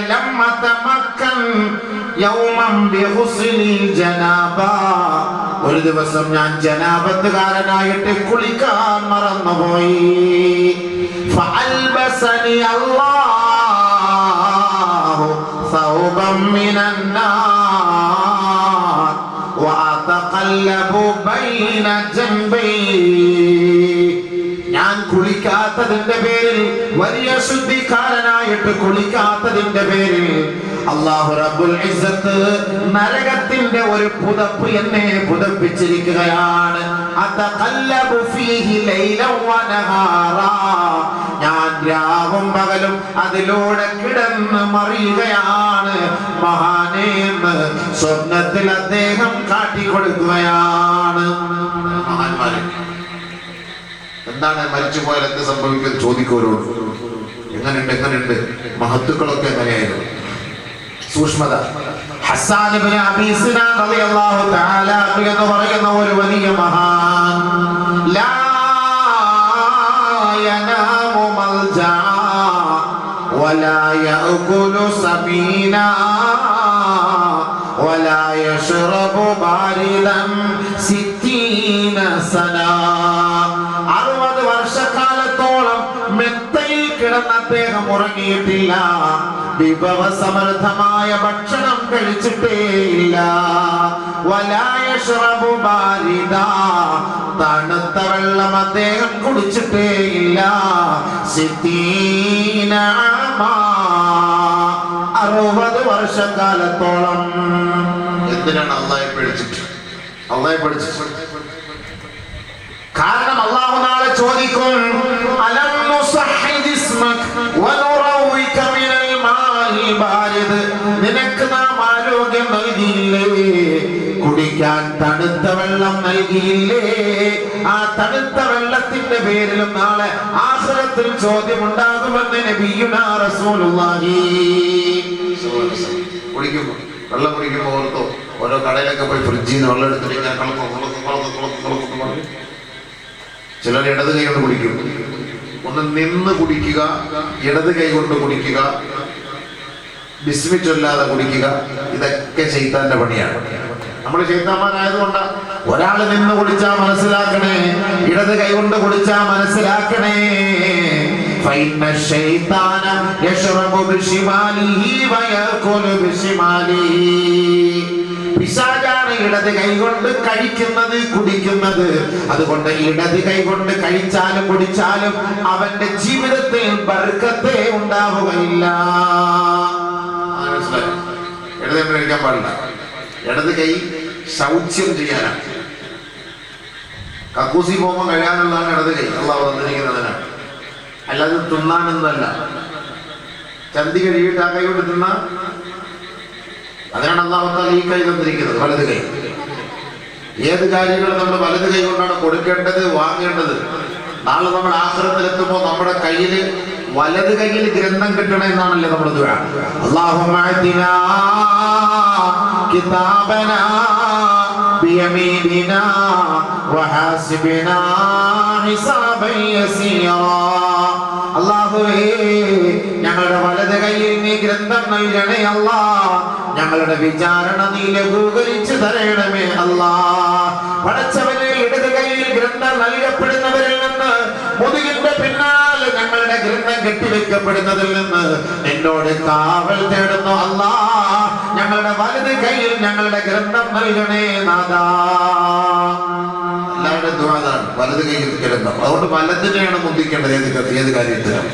Speaker 1: ഒരു ദിവസം ഞാൻ ജനാബത്തുകാരനായിട്ട് കുളിക്കാൻ മറന്നുപോയി. ഫഅൽബസനി അല്ലാഹു സൗബൻ മിനന്നാർ വഅതഖല്ലബു ബൈന ജംബൈ. ഞാൻ കുളിക്കാത്തതിന്റെ പേരിൽ, വലിയ ശുദ്ധിക്കാരനായിട്ട് കുളിക്കാത്തതിന്റെ പേരിൽ അല്ലാഹു റബ്ബുൽ ഇസ്സത്ത് നരകത്തിന്റെ ഒരു പുതപ്പ് എന്നെ പുതപ്പിച്ചിരിക്കുകയാണ്. അതഖല്ലബു ഫീഹി ലൈലൻ വനഹാറാ. ഞാൻ രാവും പകലും അതിലൂടെ കിടന്ന് മറിയുകയാണ് മഹാനേന്ന് സ്വപ്നത്തിൽ അദ്ദേഹം കാട്ടിക്കൊടുക്കുകയാണ്. മഹാന്മാരെ, എന്താണ് മരിച്ചുപോയാൽ എന്ത് സംഭവിക്കും ചോദിക്കോരോട്. എങ്ങനെയുണ്ട് മഹത്തുക്കളൊക്കെ എങ്ങനെയായിരുന്നു? സൂക്ഷ്മത. ഹസ്സാൻ ഇബ്നു അബീ സിനാൻ റളിയല്ലാഹു തആല എന്ന് പറയുന്ന ഒരു വലിയ മഹാൻ, ലാ യനാമു മൽജാ വലാ യഅകുലു സമീനാ വലാ യശ്റബു ബാരിദൻ 60 സനാ. 60 വർഷക്കാലത്തോളം മെത്തയിൽ കിടന്ന് അദ്ദേഹം ഉറങ്ങിയിട്ടില്ല. വിഭവസമൃദ്ധമായ ഭക്ഷണം കഴിച്ചിട്ടേയില്ല. വലാ യശ്റബു ബാരിദാ. തണുത്ത വെള്ളം അദ്ദേഹം കുടിച്ചിട്ടേയില്ല. 60 ആമാ. 60 വർഷക്കാലത്തോളം. എന്തിനാണ് അള്ളാഹെ പഠിച്ചിട്ട്? അള്ളാഹെ പഠിച്ചിട്ട് കാരണം അല്ലാഹു നാളെ ചോദിക്കും, അലം നുസഹ്ഹിദ് ഇസ്മക വനുറവിക മിനൽ മാഇൽ ബാരിദ്. നിനക്ക് നാം ആരോഗ്യം നൽകിയില്ലേ? കുടിക്കാൻ തണുത്ത വെള്ളം നൽകിയില്ലേ? ആ തണുത്ത വെള്ളത്തിന്റെ പേരിലും നാളെ ആഖിറത്തിൽ ചോദ്യമുണ്ടാകുമെന്ന് നബിയുനാ റസൂലുള്ളാഹി. കുടിക്കുമ്പോൾ വെള്ളം കുടിക്കുമ്പോൾ ഓർത്തോ, ഓരോ കടയിലൊക്കെ പോയി ഫ്രിഡ്ജിൽ നിന്ന് വെള്ളം എടുത്തിട്ട് ഇങ്ങനെ കളക്കും. ചിലർ ഇടത് കൈ കൊണ്ട് കുടിക്കും. ഒന്ന് നിന്ന് കുടിക്കുക, ഇടത് കൈ കൊണ്ട് കുടിക്കുക, ബിസ്മി ചൊല്ലാതെ കുടിക്കുക. ഇതൊക്കെ ശൈത്താന്റെ പണിയാണ്. നമ്മൾ ശൈത്താന്മാരായതുകൊണ്ടാണ് ഒരാള് നിന്ന് കുടിച്ചാ മനസ്സിലാക്കണേ, ഇടത് കൈ കൊണ്ട് കുടിച്ചാ മനസ്സിലാക്കണേ. പിശാചാണ് ഇടത് കൈ കൊണ്ട് കഴിക്കുന്നത്, കുടിക്കുന്നത്. അതുകൊണ്ട് ഇടത് കൈ കൊണ്ട് കഴിച്ചാലും കുടിച്ചാലും അവന്റെ ജീവിതത്തിൽ ബർക്കത്തേ ഉണ്ടാവുകയില്ല. ഇടത് കൈ കഴിക്കാൻ പാടില്ല. ഇടത് കൈ ശൗച്യം ചെയ്യാനാണ്. കക്കൂസി പോകുമ്പോൾ കഴിയാനുള്ളതാണ് ഇടത് കൈ. അള്ളാഹു തന്നിരിക്കുന്നതിനാണ്, അല്ലാതെ തിന്നാനൊന്നുമല്ല. ചന്തി കഴുകിയിട്ട് ആ കൈ കൊണ്ട് തിന്ന, അതിനാണ് അള്ളാഹു തആല ഈ കൈ തന്നിരിക്കുന്നത്, വലത് കൈ. ഏത് കാര്യങ്ങളും നമ്മൾ വലത് കൈ കൊണ്ടാണ് കൊടുക്കേണ്ടത്, വാങ്ങേണ്ടത്. നാളെ നമ്മൾ ആഖിറത്തിലെത്തുമ്പോൾ നമ്മുടെ കയ്യിൽ വലത് കൈയിൽ ഗ്രന്ഥം കിട്ടണം എന്നാണല്ലേ നമ്മൾ ദുആ. അല്ലാഹുമ്മ അഅ്തിനാ കിതാബനാ ബിയമീനിനാ വഹാസിബനാ ഹിസാബൻ യസീറാ. അല്ലാഹുവേ, ഞങ്ങളുടെ വലത് കൈയിൽ നീ ഗ്രന്ഥം നൽകണേ അല്ലാ. ഞങ്ങളുടെ വിചാരണ നീ ലഘൂകരിച്ചു തരണമേ അല്ലാ. പടച്ചവനെ, ഇടത് കൈയിൽ ഗ്രന്ഥം നൽകപ്പെടുന്നവരിൽ നിന്ന്, മുതുകിന്റെ പിന്നാലെ ഞങ്ങളുടെ ഗ്രന്ഥം കെട്ടിവെക്കപ്പെടുന്നതിൽ നിന്ന് എന്നോട് കാവൽ തേടുന്നു അല്ലാ. ഞങ്ങളുടെ വലത് കൈയിൽ ഞങ്ങളുടെ ഗ്രന്ഥം നൽകണേ നാഥാ. എല്ലാവരുടെയും ദുആ അതാണ്, വലത് കൈയിൽ ഗ്രന്ഥം. അതുകൊണ്ട് വലതിനെയാണ് മുന്തിക്കേണ്ടത്. ഏത് കാര്യത്തിലും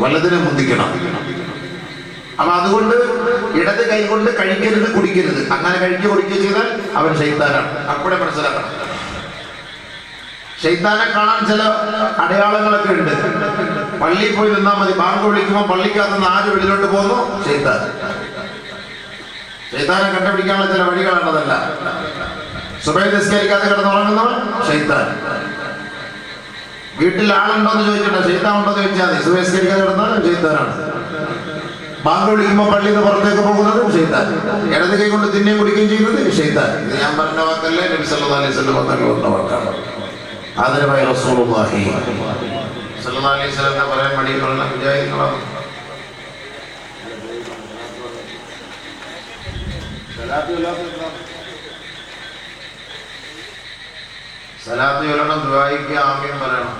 Speaker 1: വലതിനെ മുന്തിക്കണം. അപ്പൊ അതുകൊണ്ട് ഇടത് കൈ കൊണ്ട് കഴിക്കരുത്, കുടിക്കരുത്. അങ്ങനെ കഴിക്കുക കുടിക്കുക ചെയ്താൽ അവൻ ശൈത്താനാണ്. അപ്പോഴേ മനസ്സിലാക്കണം. ശൈത്താനെ കാണാൻ ചില അടയാളങ്ങളൊക്കെ ഉണ്ട്. പള്ളിയിൽ പോയി നിന്നാൽ മതി, ബാങ്ക് വിളിക്കുമ്പോൾ പള്ളിക്കകത്ത് 4 വെളിയിലോട്ട് പോകുന്നു, ശൈത്താൻ. ശൈത്താനെ കണ്ടുപിടിക്കാനുള്ള ചില വഴികളാണതല്ല. സുബഹി നിസ്കരിക്കാതെ കിടന്നുറങ്ങുന്നവൻ ശൈത്താൻ. വീട്ടിൽ ആളുണ്ടോ എന്ന് ചോദിക്കണ്ട, ശൈത്താൻ ഉണ്ടോ എന്ന് ചോദിച്ചാൽ മതി. സുബഹി നിസ്കരിക്കാതെ കിടന്നാലും ശൈത്താനാണ്. ബാങ്ക് വിളിക്കുമ്പോൾ പള്ളിയിൽ നിന്ന് പുറത്തേക്ക് പോകുന്നത് ശൈത്താൻ. ഇടത് കൈ കൊണ്ട് തിന്നുകയും കുടിക്കുകയും ചെയ്യുന്നത് ശൈത്താൻ. ഇത് ഞാൻ പറഞ്ഞ വാക്കല്ലേ, നബി സല്ലല്ലാഹു അലൈഹി വസല്ലം പറഞ്ഞ വാക്കാണ്. ആദരവായ റസൂലുള്ളാഹി സല്ലല്ലാഹു അലൈഹി വസല്ലം പറയാൻ മടിയുള്ള മുജാഹിദുകളാണ്. സലാത്ത് ചൊല്ലണം, ദുആയിക്ക് ആമീൻ പറയണം.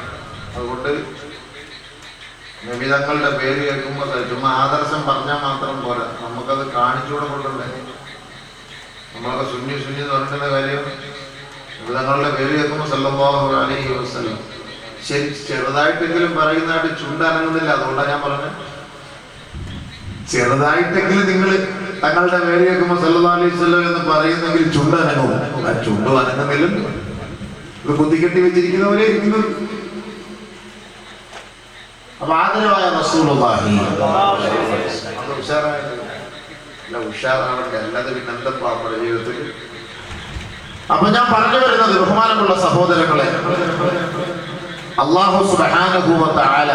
Speaker 1: അതുകൊണ്ട് നബിതങ്ങളുടെ പേര് കേൾക്കുമ്പോൾ ചുമ്മാ ആദർശം പറഞ്ഞാൽ മാത്രം പോരാ, നമുക്കത് കാണിച്ചുകൂടെ കൊണ്ടല്ലേ. നമ്മളൊക്കെ സുന്നി എന്ന് പറഞ്ഞിട്ടുള്ള കാര്യം, നബിതങ്ങളുടെ പേര് കേൾക്കുമ്പോൾ സല്ലല്ലാഹു അലൈഹി വസല്ലം ശരി ചെറുതായിട്ടെങ്കിലും പറയുന്നതായിട്ട് ചുണ്ടനങ്ങുന്നില്ല. അതുകൊണ്ടാണ് ഞാൻ പറഞ്ഞത്, ചെറുതായിട്ടെങ്കിലും നിങ്ങൾ തങ്ങളുടെ പേര് കേൾക്കുമ്പോൾ സല്ലല്ലാഹു അലൈഹി വസല്ലം എന്ന് പറയുന്നെങ്കിൽ ചുണ്ടനങ്ങും. ആ ചുണ്ടും അനങ്ങുന്നില്ല, ഇത് കുത്തിക്കെട്ടി വെച്ചിരിക്കുന്ന പോലെ ഇരിക്കുന്നത്. അപ്പൊ ആദരവായ റസൂലുള്ളാഹി ഉഷാറാവട്ടെ, അല്ലാതെ പിന്നെ എന്താ നമ്മുടെ ജീവിതത്തിൽ. അപ്പൊ ഞാൻ പറഞ്ഞു വരുന്നത്, ബഹുമാനമുള്ള സഹോദരങ്ങളെ, അല്ലാഹു സുബ്ഹാനഹു വ തആല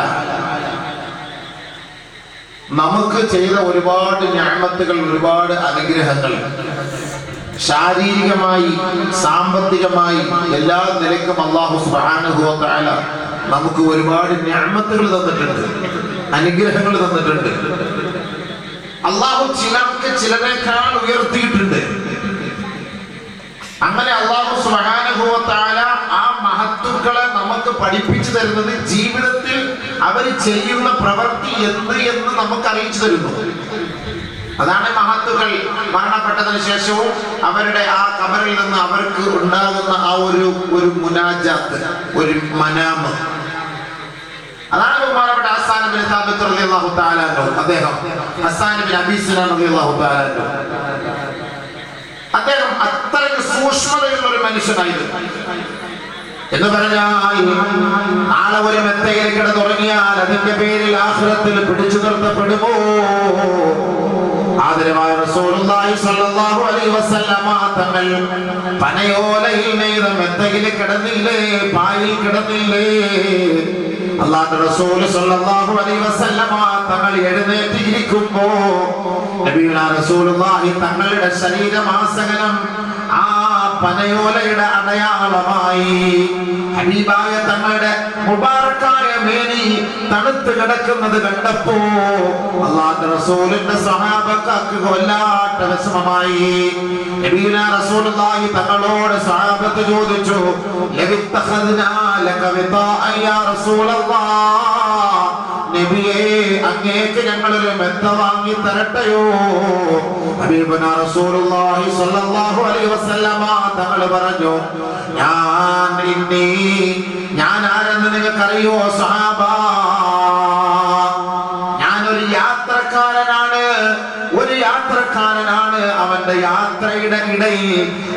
Speaker 1: നമുക്ക് ചെയ്ത ഒരുപാട് നിഅമത്തുകൾ, ഒരുപാട് അനുഗ്രഹങ്ങൾ, ശാരീരികമായി സാമ്പത്തികമായി എല്ലാ നിലയ്ക്കും അല്ലാഹു സുബ്ഹാനഹു വ തആല നമുക്ക് ഒരുപാട് നിഅമത്തുകൾ തന്നിട്ടുണ്ട്, അനുഗ്രഹങ്ങൾ തന്നിട്ടുണ്ട്. അല്ലാഹു ചിലർക്ക് ചിലരെക്കാൾ ഉയർത്തിയിട്ടുണ്ട്. അങ്ങനെ അല്ലാഹു സുബ്ഹാനഹു വ തആല ആ മഹത്തുക്കളെ നമുക്ക് പഠിപ്പിച്ചു തരുന്നത് ജീവിതത്തിൽ അവർ ചെയ്യുന്ന പ്രവൃത്തി എന്ത് എന്ന് നമുക്ക് അറിയിച്ചു തരുന്നു. അതാണ് മഹത്തുക്കൾ മരണപ്പെട്ടതിന് ശേഷവും അവരുടെ ആ ഖബറിൽ നിന്ന് അവർക്ക് ഉണ്ടാകുന്ന ആ ഒരു മുനാജാത്ത്, ഒരു മനാമ്. അതാണ് ബഹുമാനപ്പെട്ട ഹസ്സാൻ ഇബ്നു സാബിത്ത് റളിയല്ലാഹു തആല അൻഹു. അദ്ദേഹം ഹസ്സാൻ ഇബ്നു അബീ സുലൈം റളിയല്ലാഹു തആല അൻഹു, അദ്ദേഹം അത്രയും സൂക്ഷ്മതയുള്ള ഒരു മനുഷ്യനായിരുന്നു. എന്ന് പറഞ്ഞാൽ നാളെ ഒരു മെത്തയിൽ കിടന്നുറങ്ങിയാൽ അതിന്റെ പേരിൽ ആഖിറത്തിൽ പിടിച്ചു നിർത്തപ്പെടുമോ? ആദരവായ റസൂലുള്ളാഹി സ്വല്ലല്ലാഹു അലൈഹി വസല്ലമ തങ്ങൾ പനയോലയിൽ നെയ്ത മെത്തയിൽ കിടന്നില്ലേ, പായിൽ കിടന്നില്ലേ? അല്ലാഹുവിന്റെ റസൂൽ സ്വല്ലല്ലാഹു അലൈഹി വസല്ലമ തങ്ങൾ എഴുന്നേറ്റിരിക്കുമ്പോൾ നബിയുനാ റസൂലുള്ളാഹി തങ്ങളുടെ ശരീരമാസകലം ആ പനയോലയുടെ അടയാളമായി ഹബീബായ തങ്ങളുടെ മുബാറക്കായ മേനി തണുത്ത് കിടക്കുന്നത് കണ്ടപ്പോ അല്ലാഹുവിന്റെ റസൂലിന്റെ സ്വഹാബക്ക് വല്ലാത്ത വിഷമമായി. നബിയുനാ റസൂലുള്ളാഹി തങ്ങളോട് സ്വഹാബത്ത് ചോദിച്ചു, ലവിത്തഖദ്നാ ലക വിതാഅ യാ റസൂലല്ലാഹ്, നബിയേ അങ്ങേക്ക് ഞങ്ങളൊരു മെത്ത വാങ്ങി തരട്ടെയോ? ഹബീബുനാ റസൂലുള്ളാഹി സ്വല്ലല്ലാഹു അലൈഹി വസല്ലമ തങ്ങൾ പറഞ്ഞു, ഞാൻ ആരെന്ന് നിങ്ങൾക്കറിയോ സഹാബ? ഞാനൊരു യാത്രക്കാരനാണ്. അവന്റെ യാത്രയുടെ ഇടയിൽ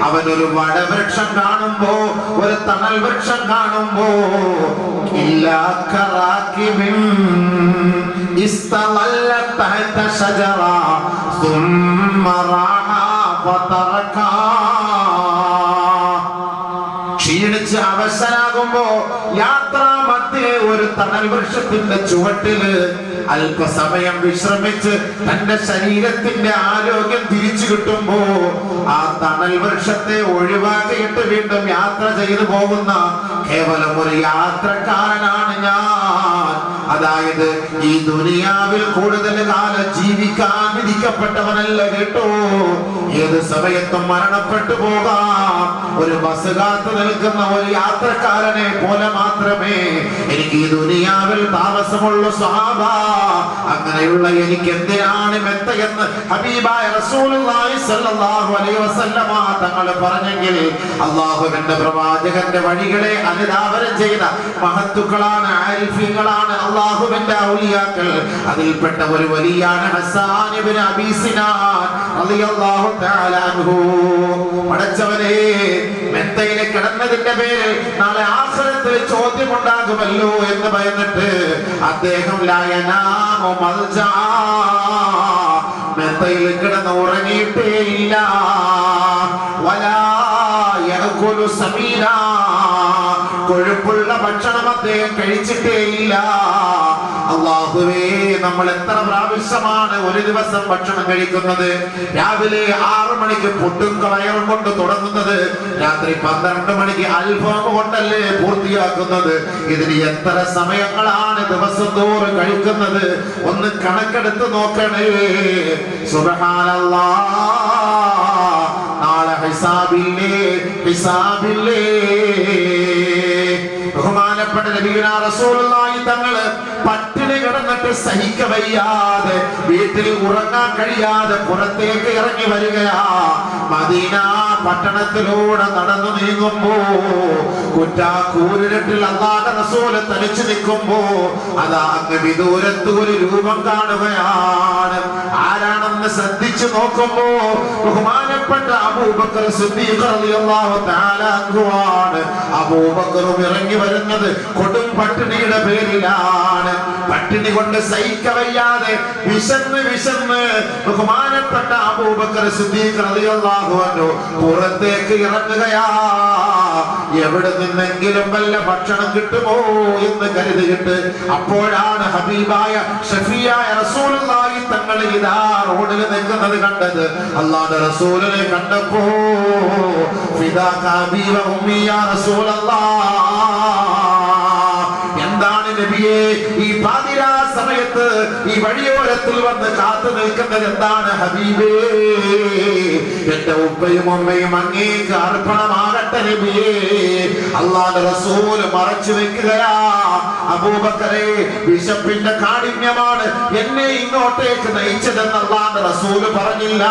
Speaker 1: അവനൊരു വടവൃക്ഷം കാണുമ്പോ, ഒരു തണൽ വൃക്ഷം കാണുമ്പോ ക്ഷീണിച്ച് അവശനാകുമ്പോ യാത്രാ മധ്യേ ഒരു തണൽ വൃക്ഷത്തിന്റെ ചുവട്ടില് അല്പസമയം വിശ്രമിച്ച് തന്റെ ശരീരത്തിന്റെ ആരോഗ്യം തിരിച്ചു കിട്ടുമ്പോ ആ തണൽ വൃക്ഷത്തെ ഒഴിവാക്കിയിട്ട് വീണ്ടും യാത്ര ചെയ്തു പോകുന്ന കേവലം ഒരു യാത്രക്കാരനാണ് ഞാൻ. അതായത് ഈ ദുനിയാവിൽ കൂടുതൽ കാലം ജീവിക്കാൻ വിധിക്കപ്പെട്ടവനല്ല കേട്ടോ. ഏത് സമയത്തും മരണപ്പെട്ടു പോകാം. ഒരു ബസ് കാത്തു നിൽക്കുന്ന ഒരു യാത്രക്കാരനെ പോലെ മാത്രമേ എനിക്ക് ഈ ദുനിയാവിൽ താമസമുള്ള സ്വഹാബ. അങ്ങനെയുള്ള എനിക്ക് എന്തിനാണ് മെത്തയെന്ന് ഹബീബായ റസൂലുള്ളാഹി സ്വല്ലല്ലാഹു അലൈഹി വസല്ലമ തങ്ങൾ പറഞ്ഞെങ്കിൽ അല്ലാഹുവിന്റെ പ്രവാചകന്റെ വഴികളെ അനുധാവനം ചെയ്ത മഹത്തുക്കളാണ്, ആരിഫീങ്ങളാണ് അല്ലാഹുവിന്റെ ഔലിയാക്കൾ. അതിൽപ്പെട്ട ഒരു വലിയാണ് ഹസ്സാൻ ഇബ്നു അബീ സിനാൻ റളിയല്ലാഹു തആല അൻഹു. പടച്ചവനെ, മെത്തയിൽ കിടന്നതിന്റെ പേരിൽ നാളെ ആഖിറത്തിൽ ചോദ്യമുണ്ടാകുമല്ലോ എന്ന് ഭയന്നിട്ട് അദ്ദേഹം ലായനാമു മൽജാ, മെത്തയിൽ കിടന്ന് ഉറങ്ങിയിട്ടേ ഇല്ല. വലാ യഅകുലു സമീനാ, കൊഴുപ്പുള്ള ഭക്ഷണം അദ്ദേഹം കഴിച്ചിട്ടേ ഇല്ല. അല്ലാഹുവേ, നമ്മൾ എത്ര പ്രാവശ്യമാണ് ഒരു ദിവസം ഭക്ഷണം കഴിക്കുന്നത്? രാവിലെ 6 മണിക്ക് പുട്ടും കയറും കൊണ്ട് തുടങ്ങുന്നത്, രാത്രി 12 മണിക്ക് അൽഫാം കൊണ്ടല്ലേ പൂർത്തിയാക്കുന്നത്. ഇതിന് എത്ര സമയങ്ങളാണ് ദിവസം തോറും കഴിക്കുന്നത്? ഒന്ന് കണക്കെടുത്ത് നോക്കണേ. സുബ്ഹാനല്ലാഹ്, നാളെ ഹിസാബില്ലേ. ബഹുമാനപ്പെട്ട നബിയുനാ റസൂലുള്ളാഹി തങ്ങള് പട്ടിണി കിടന്നിട്ട് സഹിക്കവയ്യാതെ, വീട്ടിൽ ഉറങ്ങാൻ കഴിയാതെ പുറത്തേക്ക് ഇറങ്ങി വരികയാ. മദീന പട്ടണത്തിലൂടെ നടന്നു നീങ്ങുമ്പോ കുറ്റാക്കൂരിട്ടിൽ അല്ലാഹുവിന്റെ റസൂല് തനിച്ചു നിൽക്കുമ്പോ അതാ അങ്ങ് വിദൂരത്ത് ഒരു രൂപം കാണുകയാണ്. ആരാണെന്ന് ശ്രദ്ധിച്ചു നോക്കുമ്പോ ബഹുമാനപ്പെട്ട അബൂബക്കർ സിദ്ദീഖ് റളിയല്ലാഹു തആല അൻഹുവാണ്. അബൂബക്കറും ഇറങ്ങി വരുന്നത് കൊടും പട്ടിണിയുടെ പേരിലാണ്. പട്ടിണി കൊണ്ട് സഹിക്കവയ്യാതെ വിശന്ന് ബഹുമാനപ്പെട്ട അബൂബക്കർ സിദ്ദീഖ് റളിയല്ലാഹു അൻഹു പുറത്തേക്ക് ഇറങ്ങുകയാ. എവിടെ നിന്നെങ്കിലും വല്ല ഭക്ഷണം കിട്ടുമോ എന്ന് കരുതിയിട്ട് അപ്പോഴാണ് ഹബീബായ ഷഫീയായ റസൂലുള്ളാഹി തങ്ങൾ ഇതാ റോഡിൽ നിൽക്കുന്നത് കണ്ടത്. അല്ലാഹുവിന്റെ റസൂലിനെ കണ്ടപ്പോ ഫിദാക അബീ വ ഉമ്മി യാ റസൂലല്ലാഹ്, എന്താണ് നബിയേ ഈ പാതിരാ സമയത്ത് ഈ വഴിയോരത്തിൽ വന്ന് കാത്തു നിൽക്കുന്നത് എന്താണ് ഹബീബേ? എന്റെ ഉപ്പയും ഉമ്മയും അങ്ങേക്ക് അർപ്പണമാകട്ടെ നബിയേ. അല്ലാഹുവിന്റെ റസൂൽ മറച്ചു വെക്കുകയാ. അബൂബക്കറെ, വിശപ്പിന്റെ കാഠിന്യമാണ് എന്നെ ഇങ്ങോട്ടേക്ക് നയിച്ചതെന്ന് അല്ലാഹുവിന്റെ റസൂൽ പറഞ്ഞില്ല.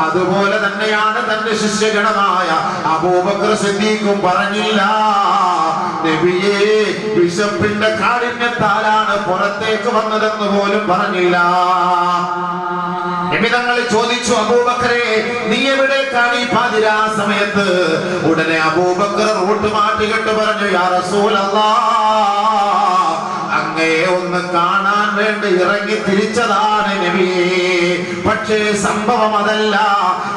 Speaker 1: അതുപോലെ തന്നെയാണ് തന്റെ ശിഷ്യഗണമായ അബൂബക്കർ സിദ്ദീഖും പറഞ്ഞില്ല. നബിയേ, വിശപ്പിന്റെ കാഠിന്യത്താലാണ് പുറത്തേക്ക് വന്നതെന്ന് പോലും പറഞ്ഞില്ല. നബി തങ്ങൾ ചോദിച്ചു, അബൂബക്കറെ, നീ എവിടേക്കാണ് ഈ പാതിരാ സമയത്ത്? ഉടനെ അബൂബക്കർ റൂട്ട് മാറ്റിയിട്ട് പറഞ്ഞു, യാ റസൂലല്ലാഹ്, അങ്ങയെ ഒന്ന് കാണാൻ വേണ്ടി ഇറങ്ങി തിരിച്ചതാണ് നബിയേ. പക്ഷേ സംഭവം അതല്ല.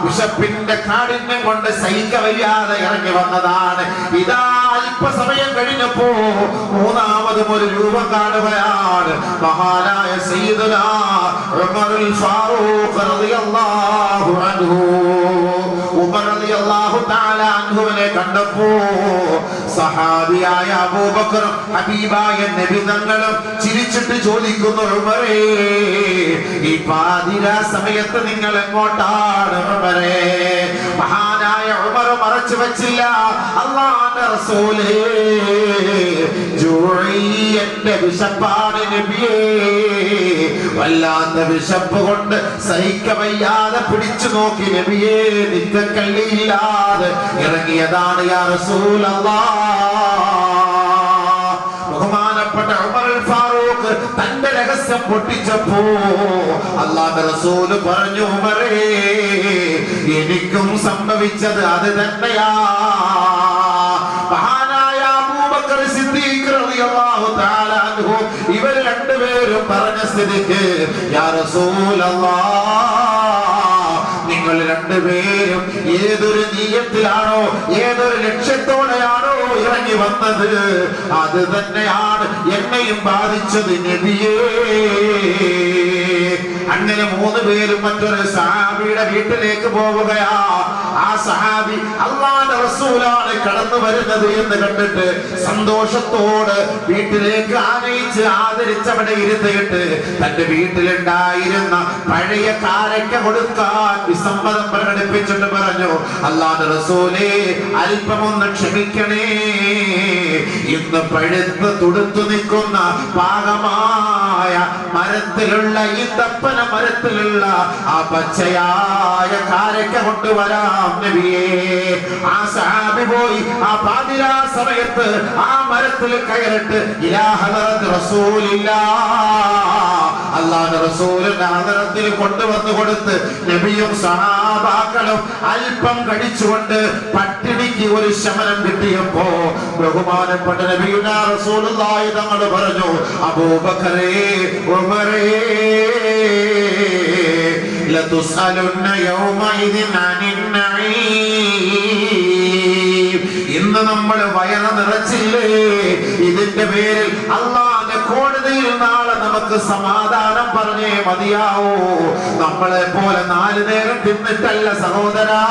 Speaker 1: വിശപ്പിന്റെ കാഠിന്യം കൊണ്ട് സഹിക്കവയ്യാതെ ഇറങ്ങി വന്നതാണ്. ഇതാ അല്പസമയം കഴിഞ്ഞപ്പോ മൂന്നാമതും ഒരു രൂപം കാണുകയാണ്. മഹാനായ സയ്യിദുനാ ഉമറുൽ ഫാറൂഖ് റളിയല്ലാഹു അൻഹു ഉമർ റളിയല്ലാഹു തആല അൻഹുവിനെ കണ്ടപ്പോ സഹാബിയായ അബൂബക്കർ ഹബീബായ നബി തങ്ങളും ചിരിച്ചിട്ട് ചോദിക്കുന്നു, ഉമറേ, ഈ പാതിരാ സമയത്ത് നിങ്ങൾ എങ്ങോട്ടാണ് ഉമറേ? മഹാനായ ഉമർ മറച്ചു വച്ചില്ല, അല്ലാഹുവിന്റെ റസൂലേ, എന്റെ വിശപ്പാണ് നബിയേ, വല്ലാത്ത വിശപ്പ് കൊണ്ട് സഹിക്ക വയ്യാതെ പിടിച്ചു നോക്കി നബിയേ, നിത്യക്കള്ളിയില്ലാതെ ഇറങ്ങിയതാണ് യാ റസൂലല്ലാഹ്. ബഹുമാനപ്പെട്ട ഉമർ ഫാറൂഖ് തന്റെ രഹസ്യം പൊട്ടിച്ചപ്പോ അല്ലാഹുവിന്റെ റസൂല് പറഞ്ഞു, ഉമറേ, എനിക്കും സംഭവിച്ചത് അത് തന്നെയാ. മഹാനായ അബൂബക്കർ സിദ്ദീഖ് റളിയല്ലാഹു തആല അൻഹു ഇവർ രണ്ടുപേരും പറഞ്ഞ സ്ഥിതിക്ക് യാ റസൂലല്ലാഹ്, നിങ്ങൾ രണ്ടുപേരും ഏതൊരു നീയത്തിലാണോ, ഏതൊരു ലക്ഷ്യത്തോടെയാണോ ഇറങ്ങി വന്നത്, അത് തന്നെയാണ് എന്നെയും ബാധിച്ചത് നബിയേ. അങ്ങനെ മൂന്ന് പേരും മറ്റൊരു സഹാബിയുടെ വീട്ടിലേക്ക് പോവുകയാ. ആ സഹാബി അല്ലാഹുവിന്റെ റസൂലാണ് കടന്നു വരുന്നത് എന്ന് കണ്ടിട്ട് സന്തോഷത്തോട് വീട്ടിലേക്ക് ആനയിച്ച് ആദരിച്ചവിടെ ഇരുത്തിയിട്ട് തന്റെ വീട്ടിലുണ്ടായിരുന്ന പഴയ കാരക്ക കൊടുക്കാൻ വിസമ്മതം പ്രകടിപ്പിച്ചിട്ട് പറഞ്ഞു, അല്ലാഹുവിന്റെ റസൂലേ, അല്പമൊന്ന് ക്ഷമിക്കണേ, ഇന്ന് പഴുത്ത് തുടുത്തു നിൽക്കുന്ന പാകമായ മരത്തിലുള്ള ഈ തപ്പന മരത്തിലുള്ള ആ പച്ചയായ കാരക്ക കൊണ്ടുവരാം നബിയേ. ആ സഹാബി പോയി ആ പാതിരാ സമയത്ത് ആ മരത്തിൽ കയറിട്ട് ഇലാ ഹദറത്ത് റസൂലില്ലാഹ്, അല്ലാഹുവിന്റെ റസൂലിന്റെ ഹദറത്തിൽ കൊണ്ടുവന്നു കൊടുത്ത് നബിയും സഹാബാക്കളും അല്പം കഴിച്ചുകൊണ്ട് പട്ടിണിക്ക് ഒരു ശമനം കിട്ടിയപ്പോ ബഹുമാനപ്പെട്ട നബിയുനാ റസൂലുള്ളാഹി തങ്ങൾ പറഞ്ഞു, അബൂബക്കറേ, ഉമറേ, ലതുസ്അലുന്ന യൗമഇദിൻ അനിൻ നഈം. ഇന്ന് നമ്മൾ വയറ് നിറച്ചില്ലേ, ഇതിന്റെ പേരിൽ അല്ലാഹുവിന്റെ കോടതിയിൽ നാളെ നമുക്ക് സമാധാനം പറഞ്ഞേ മതിയാവൂ. നമ്മളെ പോലെ 4 നേരം തിന്നിട്ടല്ല സഹോദരാ.